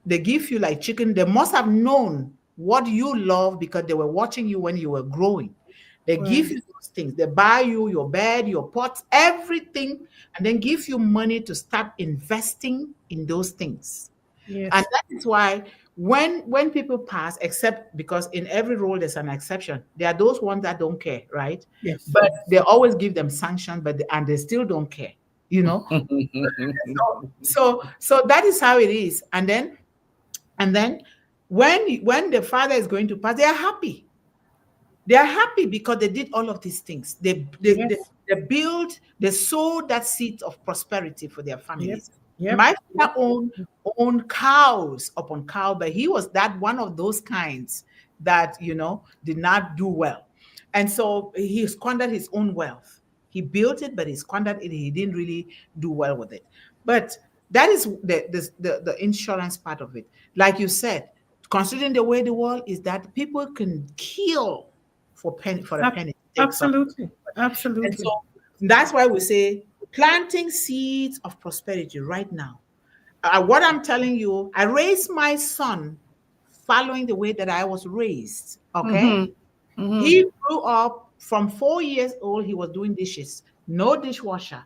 they give you like chicken. They must have known what you love because they were watching you when you were growing. They give Right. you those things. They buy you your bed, your pots, everything, and then give you money to start investing in those things. And Yes. that is why when people pass, except because in every role there's an exception, there are those ones that don't care, right? Yes. But Yes. they always give them sanction, and they still don't care, you know. So that is how it is. And then when the father is going to pass, they are happy. They are happy because they did all of these things. Yes. They build, they sowed that seed of prosperity for their Yep. families. Yep. My Yep. father owned cows upon cow, but he was that one of those kinds that did not do well. And so he squandered his own wealth. He built it, but he squandered it. He didn't really do well with it. But that is the insurance part of it. Like you said, considering the way the world is, that people can kill for a Ab- penny to take something. Absolutely. And so Absolutely. that's why we say planting seeds of prosperity right now. What I'm telling you, I raised my son following the way that I was raised. Okay. Mm-hmm. Mm-hmm. He grew up from 4 years old, he was doing dishes, no dishwasher.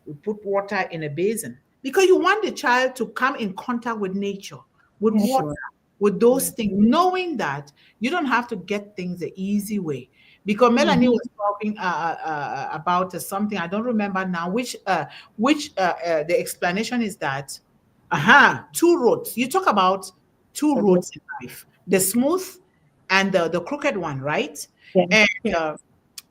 We put water in a basin because you want the child to come in contact with nature, with Yes. water, Sure. with those Yeah. things, knowing that you don't have to get things the easy way. Because Melanie Mm-hmm. was talking about something I don't remember now, the explanation is that, two roads. You talk about two Okay. roads in life: the smooth and the crooked one, right? Yeah. And Yeah.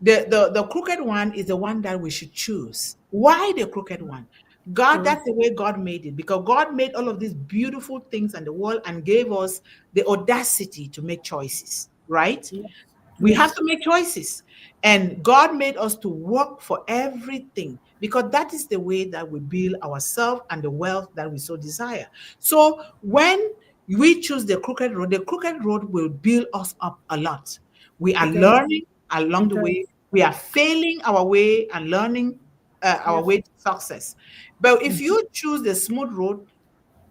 the crooked one is the one that we should choose. Why the crooked one? God, Sure. that's the way God made it, because God made all of these beautiful things in the world and gave us the audacity to make choices, right? Yes. We have Yes. to make choices. And God made us to work for everything, because that is the way that we build ourselves and the wealth that we so desire. So when we choose the crooked road will build us up a lot. We are It does. learning along It the way. does. We are failing our way and learning our Yes. way to success. But if Mm. you choose the smooth road,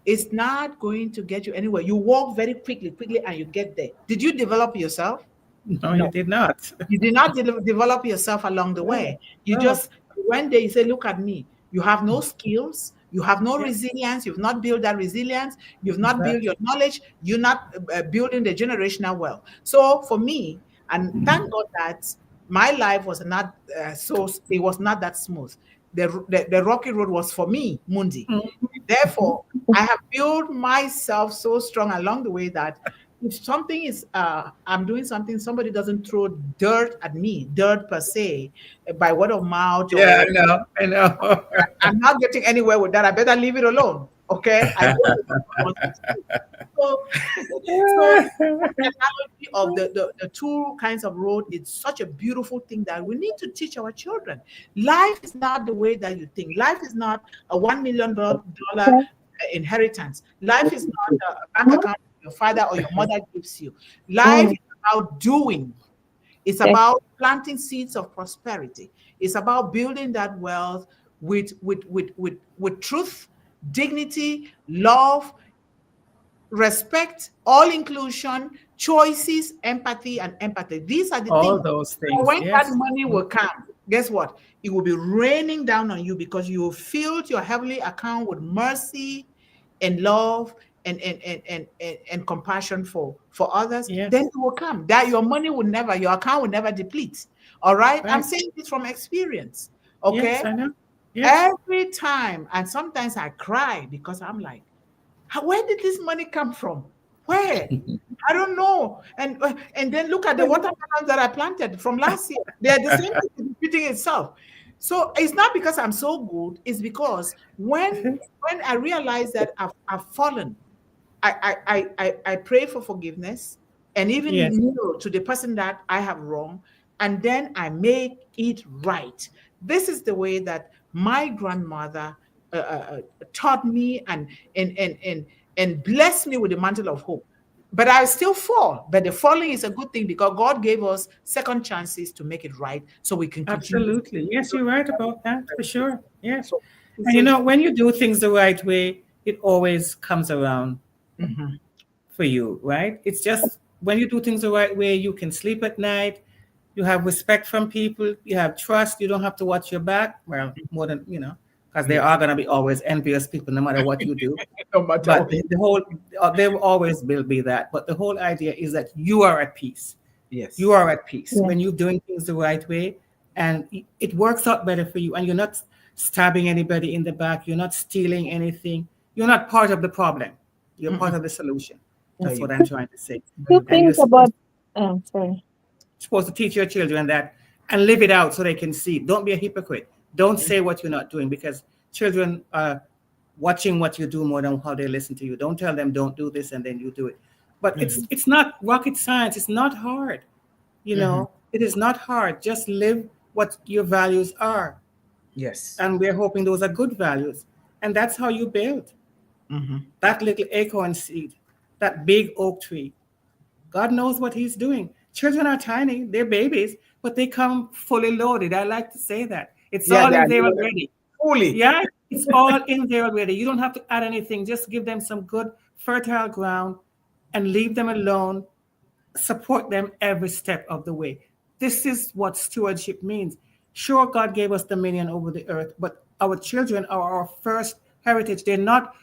it's not going to get you anywhere. You walk very quickly, and you get there. Did you develop yourself? No, you No. did not. You did not develop yourself along the No. way. You No. just one day you say, "Look at me." You have no skills. You have no Yes. resilience. You've not built that resilience. You've not built your Exactly. knowledge. You're not building the generational wealth. So for me, and thank God that my life was not it was not that smooth. The rocky road was for me, Mundih. Mhm. Therefore, I have built myself so strong along the way that if something is I'm doing something, somebody doesn't throw dirt at me, dirt per se, by word of mouth Yeah, or I know. I'm not getting anywhere with that. I better leave it alone. Okay. I know what God wants me to do. So, so that analogy of the two kinds of road is such a beautiful thing that we need to teach our children. Life is not the way that you think. Life is not a $1 million inheritance. Life is not a bank account your father or your mother gives you. Life Mm. is about doing. It's Yes. about planting seeds of prosperity. It's about building that wealth with truth, dignity, love, respect, all inclusion, choices, empathy, and empathy. These are the All things. those So things, when that yes. money will come, guess what? It will be raining down on you because you will fill your heavenly account with mercy and love and compassion for others. Then Yes, it will come. That your money will never, your account will never deplete. All right. I'm right. saying this from experience. Yes, Okay. I know. Yes. Every time, and sometimes I cry because I'm like, where did this money come from? Where? I don't know. And then look at the watermelons that I planted from last year. They're the same thing repeating itself. So it's not because I'm so good. It's because when I realize that I've fallen, I pray for forgiveness and even Yes, kneel to the person that I have wronged, and then I make it right. This is the way that my grandmother taught me and blessed me with the mantle of hope. But I still fall. But the falling is a good thing because God gave us second chances to make it right, so we can continue. absolutely. Yes, you're right about that for sure. Yes. So, And when you do things the right way, it always comes around mhm, for you, right? It's just when you do things the right way, you can sleep at night, you have respect from people, you have trust, you don't have to watch your back. Well, more than, because there yeah, are going to be always envious people no matter what you do. no matter But what. the whole, there will be that. But the whole idea is that you are at peace. You Yes. are at peace Yeah. when you're doing things the right way, and it works out better for you. And you're not stabbing anybody in the back. You're not stealing anything. You're not part of the problem. You're part Mm-mm. of the solution. There That's you what go. I'm trying to say. There Two you And go. you're things about sorry. supposed to teach your children that and live it out so they can see. Don't be a hypocrite. Don't say what you're not doing because children are watching what you do more than how they listen to you. Don't tell them don't do this and then you do it. But Mhm, it's not rocket science. It's not hard. mhm. It is not hard. Just live what your values are. Yes. And we're hoping those are good values. And that's how you build Mhm. that little acorn seed, that big oak tree. God knows what He's doing. Children are tiny, they're babies, but they come fully loaded. I like to say that. It's Yeah, all they in are there loaded already. fully. Yeah, it's all in there already. You don't have to add anything. Just give them some good, fertile ground and leave them alone. Support them every step of the way. This is what stewardship means. Sure, God gave us dominion over the earth, but our children are our first heritage. They're not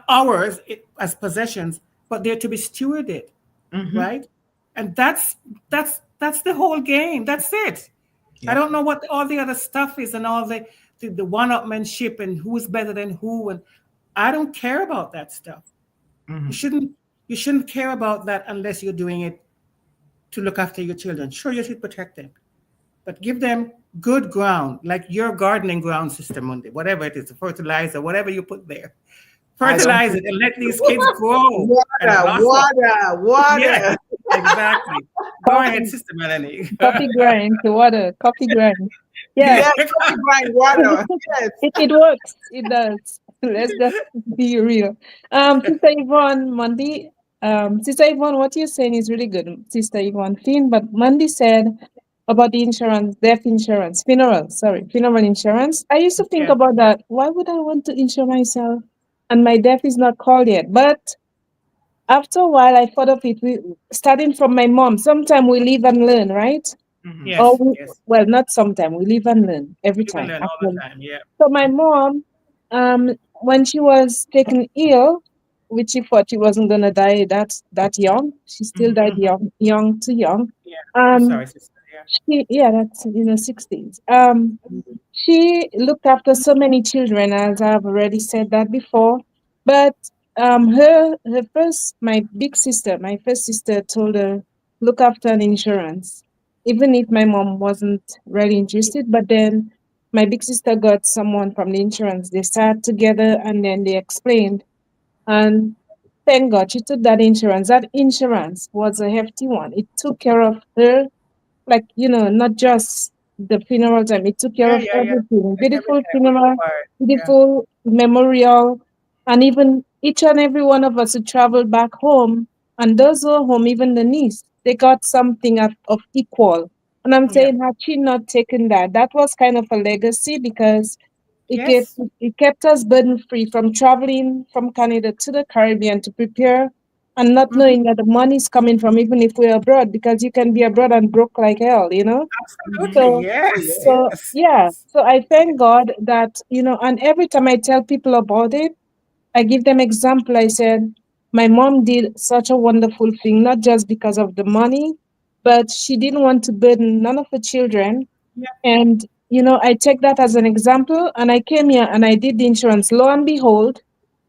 ours as possessions, but they're to be stewarded, Mhm. right? And that's the whole game. That's it. I Yep. don't know what all the other stuff is and all the one-upmanship and who's better than who, and I don't care about that stuff. You Mhm. shouldn't you shouldn't care about that unless you're doing it to look after your children. Sure, you should protect them, but give them good ground, like your gardening ground system, Mundih, whatever it is, the fertilizer, whatever you put there. I don't. Fertilize it and let these kids grow and Water, blossom. water, Yes, water. exactly. Go ahead, Coffee, Sister Melanie. coffee grind to water, coffee grind. Yeah, Yeah. Yes, coffee grind water. Yes. it works. It does. Let's just be real. Sister Yvonne, Mundih, Sister Yvonne, what you're saying is really good, Sister Yvonne Finn. But Mundih said about the insurance, death insurance, funeral insurance. I used to think Yeah. about that. Why would I want to insure myself? And my death is not called yet. But after a while, I thought of it. Starting from my mom. Sometime we live and learn, right? Mhm. Or Yes. Yes. well, not sometime. We live and learn every You can time, learn all the actually. time. Yeah. So my mom, when she was taken ill, which she thought she wasn't gonna die that young, she still Mhm. died young, too young. Yeah. I'm Um, sorry, Sister. Yeah. that's 60s. She looked after so many children, as I've already said that before. But her first, my first sister told her, look after an insurance, even if my mom wasn't really interested. But then my big sister got someone from the insurance. They sat together and then they explained. And thank God she took that insurance. That insurance was a hefty one. It took care of her, like, not just the funeral time. It took care Yeah, of yeah, yeah. everything. Like Beautiful everything that was funeral, required. Yeah. beautiful memorial, and even each and every one of us who traveled back home, and those who are home, even the niece, they got something of equal. And I'm Yeah. saying, had she not taken that, that was kind of a legacy because it kept Yes. it kept us burden free from traveling from Canada to the Caribbean to prepare and not Hmm. knowing that the money is coming from even if we're abroad,. Because you can be abroad and broke like hell. Mm-hmm. Absolutely. So Oh, Yes. yes. so Yes. yeah. Yes. So I thank God that, and every time I tell people about it, I give them example. I said, my mom did such a wonderful thing, not just because of the money, but she didn't want to burden none of her children. Yeah. And, I take that as an example. And I came here and I did the insurance. Lo and behold,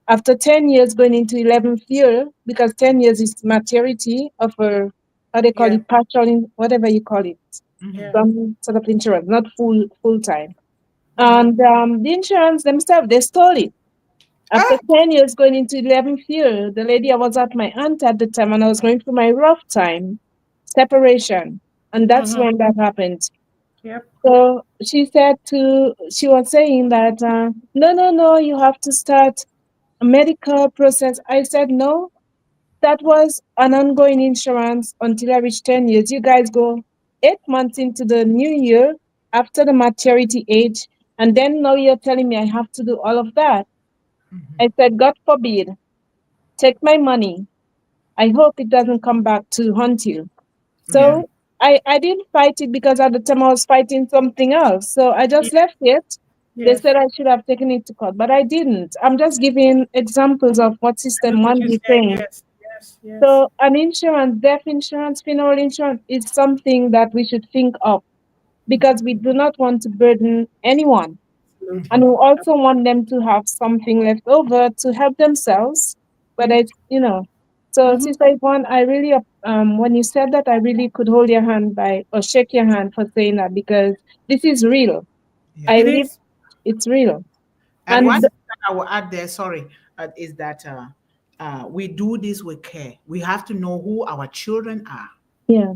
after 10 years going into 11th year, because 10 years is maturity of a, how they call Yeah. it, partial, whatever you call it, Mm-hmm. Yeah. some sort of insurance, not full time. Hmm. And the insurance themselves, they stole it. After Ah, 10 years going into 11th year, the lady, I was at my aunt at the time and I was going through my rough time, separation. And that's Hmm. when that happened. Yep. So she was saying that, no, no, no, you have to start a medical process. I said, no, that was an ongoing insurance until I reached 10 years. You guys go 8 months into the new year after the maturity age. And then now you're telling me I have to do all of that. mm-hmm. I said, God forbid, take my money. I hope it doesn't come back to haunt you. Yeah. Mm-hmm. So I didn't fight it because at the time I was fighting something else. So I Yeah. just left it. They Yes. said I should have taken it to court, but I didn't. I'm just giving examples of what I know System what One you're is saying. saying. Yes. Yes. Yes. So an insurance, death insurance, funeral insurance is something that we should think of because we do not want to burden anyone. And Absolutely. we also want them to have something left over to help themselves. But Yeah. so Hmm. Sister Yvonne, I really, when you said that, I really could hold your hand by or shake your hand for saying that because this is real. Yeah. I It live, is. it's real. And one And Yes. thing that I will add there, sorry, is that we do this with care. We have to know who our children are. yeah,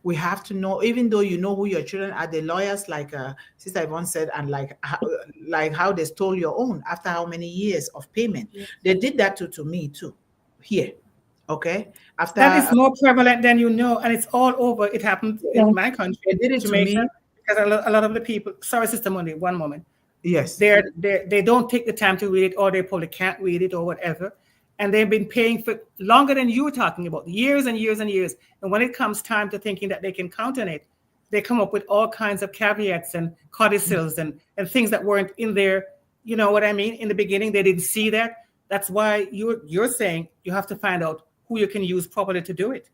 We have to know, even though you know who your children are, the lawyers, like Sister Yvonne said, and like how they stole your own after how many years of payment. Yes. They did that to me too, here. Okay. After That is more prevalent than you know, and it's all over. It happened yeah, in my they country, did it to Jamaica, me, because a lot of the people. Sorry, Sister Money. One moment. yes. They don't take the time to read it, or they probably can't read it, or whatever. And they've been paying for longer than you were talking about, years and years and years. And when it comes time to thinking that they can count on it, they come up with all kinds of caveats and codicils and things that weren't in there. You know what I mean? In the beginning, they didn't see that. That's why you're saying you have to find out who you can use properly to do it.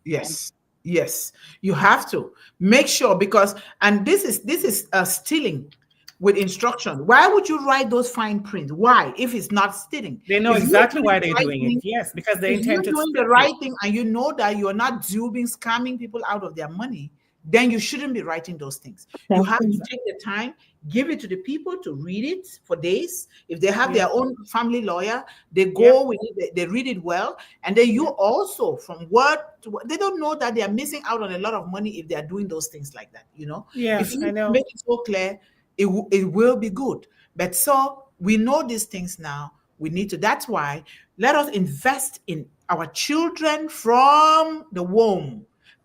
Yes, yes, you have to make sure because, and this is stealing with instruction. Why would you write those fine print? Why, if it's not stealing? They know If you're exactly doing why the they're right doing it. thing, Yes, because they if intend you're to doing the steal it. right thing and you know that you're not duping, scamming people out of their money, then you shouldn't be writing those things. You that's have to it. take the time, give it to the people to read it for days. If they have Yes. their own family lawyer, they Yep. go with it, they read it well, and then you Yep. also, from word to word, they don't know that they are missing out on a lot of money if they are doing those things like that. Yeah, If I you know. make it so clear, it will be good. But so we know these things now. We need to. That's why let us invest in our children from the womb,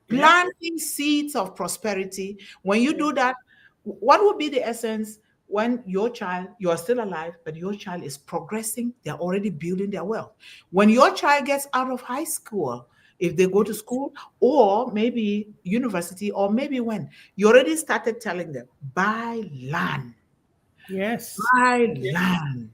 Yep. planting seeds of prosperity. When you Yep. do that, what would be the essence when your child, you are still alive, but your child is progressing, they're already building their wealth. When your child gets out of high school, if they go to school or maybe university, or maybe when you already started telling them, buy land, Yes. buy Yes. land.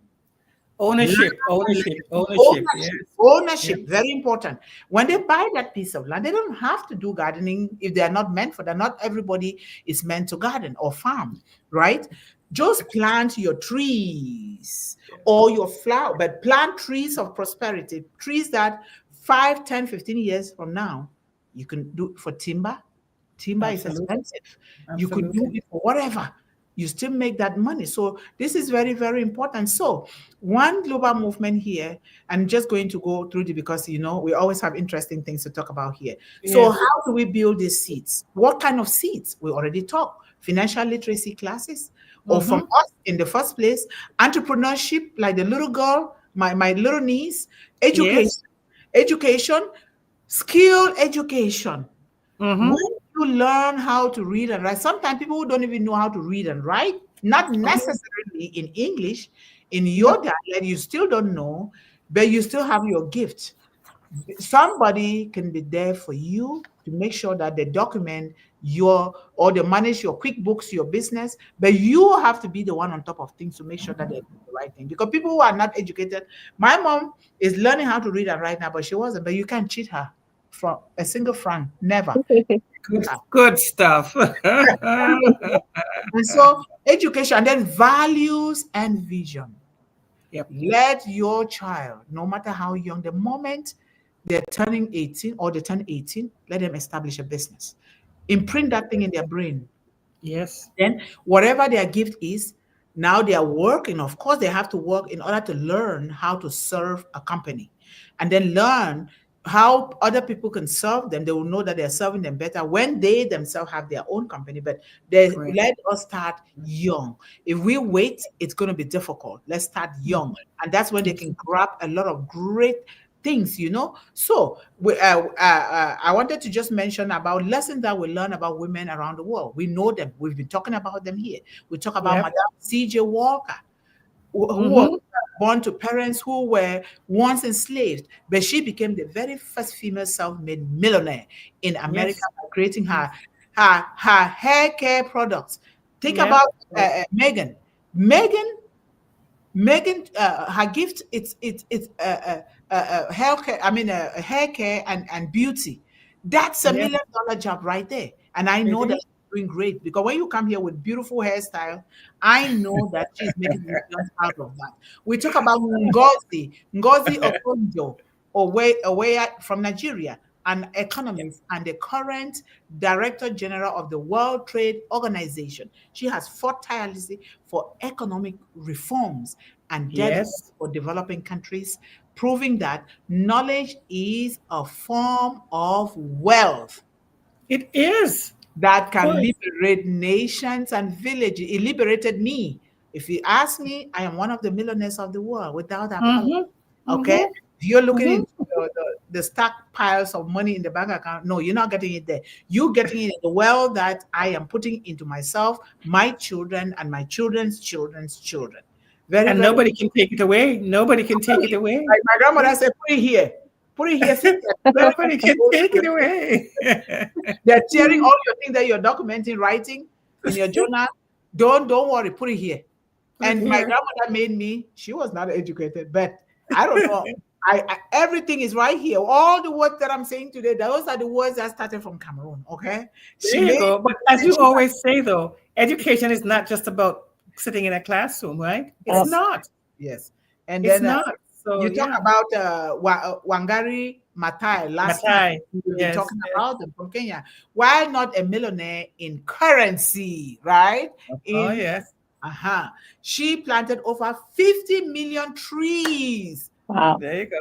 Ownership, ownership, ownership. Yes. Ownership, very important. When they buy that piece of land, they don't have to do gardening if they are not meant for that. Not everybody is meant to garden or farm, right? Just plant your trees or your flower, but plant trees of prosperity, trees that 5, 10, 15 years from now, you can do it for timber. Timber is Absolutely. expensive. You could do Absolutely. it for whatever. You still make that money. So this is very, very important. So one global movement here, I'm just going to go through it because we always have interesting things to talk about here. So Yes. how do we build these seeds? What kind of seeds? We already talked. Financial literacy classes, or from Mm-hmm. us in the first place, entrepreneurship, like the little girl, my little niece, Yes. education, skill education. Mm-hmm. When you learn how to read and write, sometimes people who don't even know how to read and write, not Okay. necessarily in English, in Yeah. your dialect, you still don't know, but you still have your gift. Somebody can be there for you to make sure that they document or they manage your QuickBooks, your business, but you have to be the one on top of things to make sure that they do the right thing. Because people who are not educated, my mom is learning how to read and write now, but she wasn't. But you can't cheat her for a single franc, never. Good, good stuff. And so education, and then values and vision. Yep. Let your child, no matter how young, the moment they're turning 18 or they turn 18, let them establish a business. Imprint that thing in their brain. Yes. Then whatever their gift is, now they are working. Of course, they have to work in order to learn how to serve a company and then learn how other people can serve them. They will know that they're serving them better when they themselves have their own company. But they Correct. let us start young. If we wait, it's going to be difficult. Let's start young. And that's when they can grab a lot of great things. So I wanted to just mention about lessons that we learn about women around the world. We know them. We've been talking about them here. We talk about Yep. Madame C.J. Walker, who was Mm-hmm. born to parents who were once enslaved, but she became the very first female self-made millionaire in America Yes. by creating her hair care products. Think Yep. about Megan. Megan Megan, her gift, it's hair care. I mean, hair care and beauty. That's Yes. $1 million job right there. And I It know that is. she's doing great because when you come here with beautiful hairstyle, I know that she's making millions out of that. We talk about Ngozi Okonjo, away from Nigeria, an Yep. economist and the current director general of the World Trade Organization. She has fought tirelessly for economic reforms and development Yes. for developing countries, proving that knowledge is a form of wealth It is. that Of can course. liberate nations and villages. It liberated me. If you ask me, I am one of the millionaires of the world without apology. Mm-hmm. Okay? Mm-hmm. If you're looking Mm-hmm. into the stack piles of money in the bank account, no, you're not getting it there. You're getting it in the wealth that I am putting into myself, my children, and my children's children's children. Very, And very. nobody can take it away. Nobody can take it away. Like my Yeah. grandmother said, put it here. Put it here. See, Nobody can take it away. they're tearing all your things that you're documenting, writing in your journal. Don't worry, put it here. Put it And my here. grandmother made me, she was not educated, but I don't know. Everything is right here. All the words that I'm saying today, those are the words that started from Cameroon. Okay. She There you made go. But as and you she always say, though, education is not just about sitting in a classroom, right? It's yes, not. yes. And It's then not. So you talk yeah, about Wangari Maathai last time. Matai. We've been Yes. talking Yes. about them from Kenya. Why not a millionaire in currency, right? Oh In yes. She planted over 50 million trees. Wow. There you go.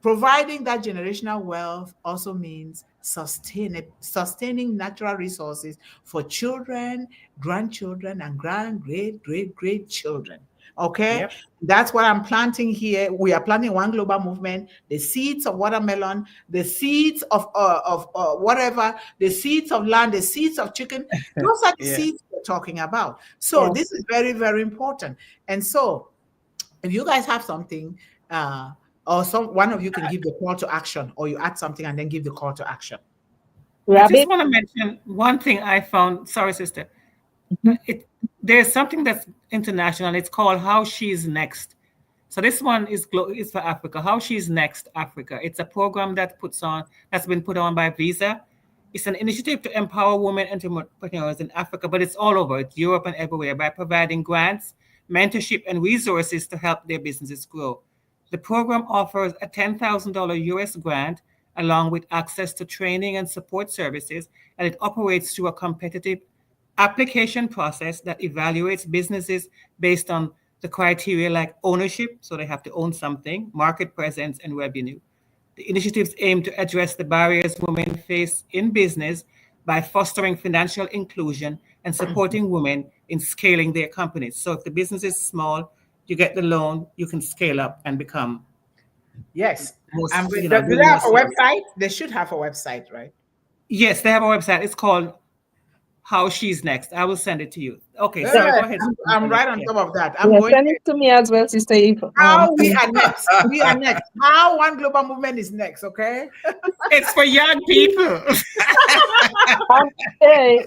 Providing that generational wealth also means sustaining natural resources for children, grandchildren, and great children. Okay, Yep. that's what I'm planting here. We are planting one global movement. The seeds of watermelon, the seeds of whatever, the seeds of land, the seeds of chicken. Those are the Yeah. seeds we're talking about. So Yes. this is very, very important. And so if you guys have something, or one of you can give the call to action, or you add something and then give the call to action. I just Rabbit. want to mention one thing I found. Sorry, sister. Mhm. There's something that's international. It's called How She's Next. So this one is for Africa. How She's Next Africa. It's a program that's been put on by Visa. It's an initiative to empower women entrepreneurs in Africa, but it's all over. It's Europe and everywhere by providing grants, mentorship, and resources to help their businesses grow. The program offers a $10,000 US grant along with access to training and support services, and it operates through a competitive application process that evaluates businesses based on the criteria like ownership, so they have to own something, market presence, and revenue. The initiatives aim to address the barriers women face in business by fostering financial inclusion and supporting women in scaling their companies. So if the business is small, you get the loan, you can scale up and become. Yes. Do they have a website? They should have a website, right? Yes, they have a website. It's called How She's Next. I will send it to you. Okay, so go ahead. I'm right on top of that. Send it to me as well, Sister Eve. How we are next. We are next. How One Global Movement is next, okay? It's for young people. Hey.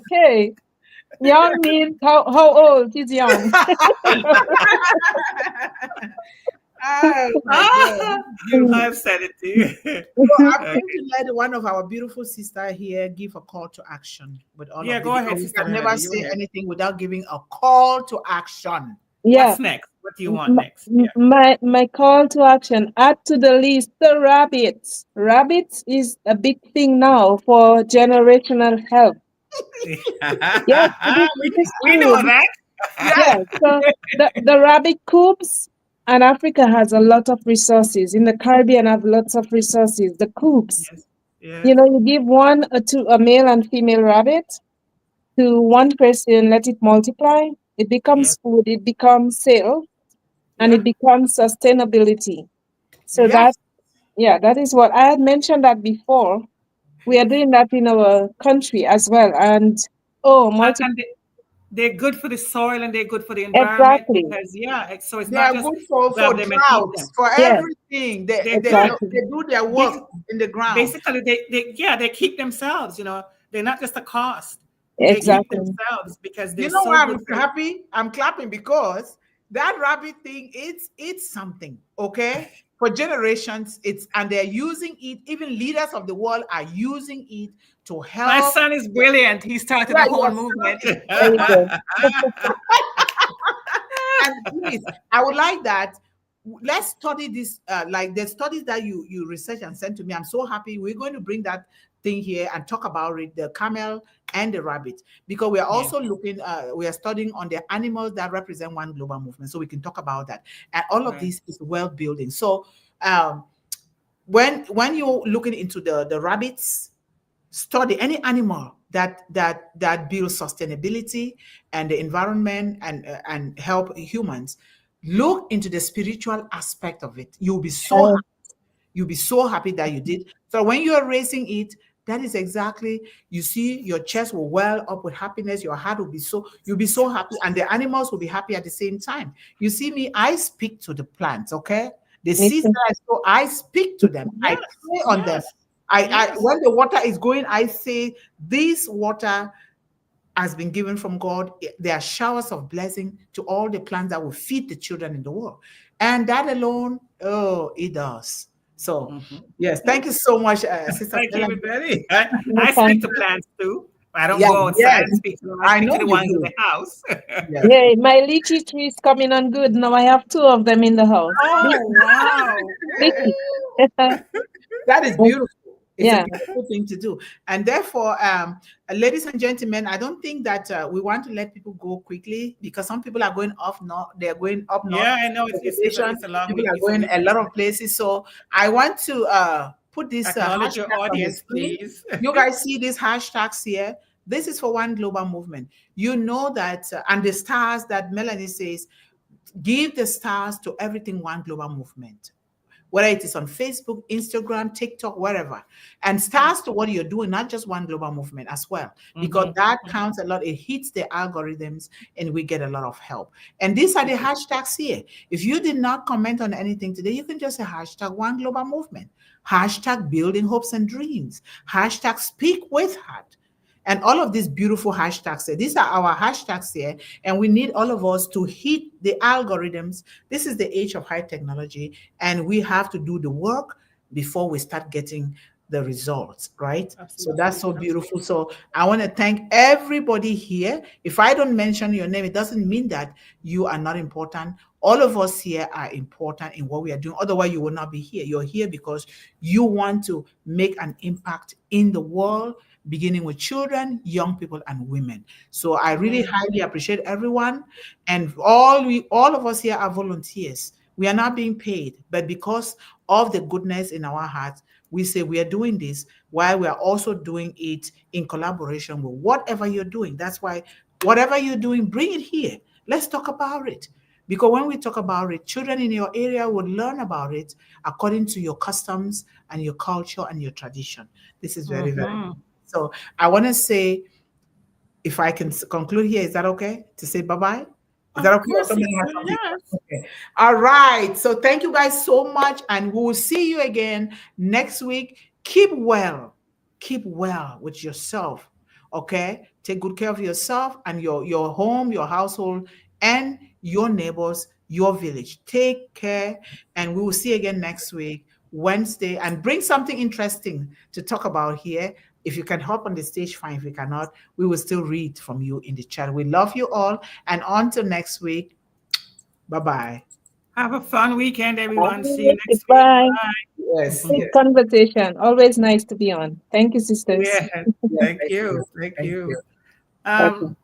Young means how old? He's young. I've said it to you. So I'm going to let one of our beautiful sisters here give a call to action with all of go ahead. We can never say anything without giving a call to action. Yeah. What's next? What do you want next? My call to action, add to the list the rabbits. Rabbits is a big thing now for generational health. Yes, we know that. Yeah, so the rabbit coops, and Africa has a lot of resources. In the Caribbean, have lots of resources. The coops, yes. You give one or two, a male and female rabbit, to one person, let it multiply. It becomes food. It becomes sale, and it becomes sustainability. So that is what I had mentioned that before. We are doing that in our country as well, and they're good for the soil and they're good for the environment. Exactly. Because so it's they not are just good for droughts, for everything. They do their work in the ground. Basically, they keep themselves. They're not just a cost. Exactly. They keep themselves because they're why I'm happy? I'm clapping because that rabbit thing, it's something, okay? For generations, and they're using it. Even leaders of the world are using it to help. My son is brilliant. He started a whole movement. And please, I would like that. Let's study this, like the studies that you research and send to me. I'm so happy. We're going to bring that thing here and talk about it, the camel and the rabbit, because we are also looking, we are studying on the animals that represent One Global Movement, so we can talk about that. And all of this is well building. So when you're looking into the rabbits, study any animal that builds sustainability and the environment and help humans. Look into the spiritual aspect of it. You'll be so happy. You'll be so happy that you did. So when you are raising it, that is exactly, you see your chest will well up with happiness. Your heart will be you'll be so happy, and the animals will be happy at the same time. You see me, I speak to the plants, okay? The seeds that I sow, I speak to them. I pray on them. I when the water is going, I say, this water has been given from God. There are showers of blessing to all the plants that will feed the children in the world. And that alone, it does. So, yes, thank you so much, Sister. Thank you, Betty. I speak to plants too. I don't go outside. I speak to them. I speak to the ones in the house. Yeah, my lychee tree is coming on good. Now I have 2 of them in the house. Oh, wow. That is beautiful. It's a beautiful thing to do. And therefore, ladies and gentlemen, I don't think that we want to let people go quickly, because some people are going off north. They're going up north. Yeah, I know. It's a long people are going a lot of places. So I want to put this acknowledge your audience, please. You guys see these hashtags here. This is for One Global Movement. You know that, and the stars that Melanie says, give the stars to everything One Global Movement. Whether it is on Facebook, Instagram, TikTok, wherever. And stars to what you're doing, not just One Global Movement as well, because that counts a lot. It hits the algorithms and we get a lot of help. And these are the hashtags here. If you did not comment on anything today, you can just say hashtag One Global Movement, hashtag Building Hopes and Dreams, hashtag Speak with Heart. And all of these beautiful hashtags here, these are our hashtags here, and we need all of us to hit the algorithms. This is the age of high technology, and we have to do the work before we start getting the results, right? So Absolutely. that's so beautiful. So I want to thank everybody here. If I don't mention your name, it doesn't mean that you are not important. All of us here are important in what we are doing. Otherwise, you will not be here. You're here because you want to make an impact in the world, beginning with children, young people, and women. So I really highly appreciate everyone. And all of us here are volunteers. We are not being paid, but because of the goodness in our hearts, we say we are doing this while we are also doing it in collaboration with whatever you're doing. That's why whatever you're doing, bring it here. Let's talk about it. Because when we talk about it, children in your area will learn about it according to your customs and your culture and your tradition. This is very, very Mhm. so. I want to say, if I can conclude here, is that okay to say bye bye? Is that Of okay? Or course, somebody has sister. something? Yes. Okay. All right. So thank you guys so much, and we will see you again next week. Keep well. Keep well with yourself. Okay. Take good care of yourself and your home, your household, and your neighbors, your village. Take care, and we will see you again next week, Wednesday, and bring something interesting to talk about here. If you can hop on the stage, fine. If you cannot, we will still read from you in the chat. We love you all. And on to next week. Bye bye. Have a fun weekend, everyone. See you next week. Goodbye. Yes, Bye. Good yes, conversation. Always nice to be on. Thank you, sisters. Yeah. yes. Thank Thank you. you. Thank Thank you. you. Okay. Um,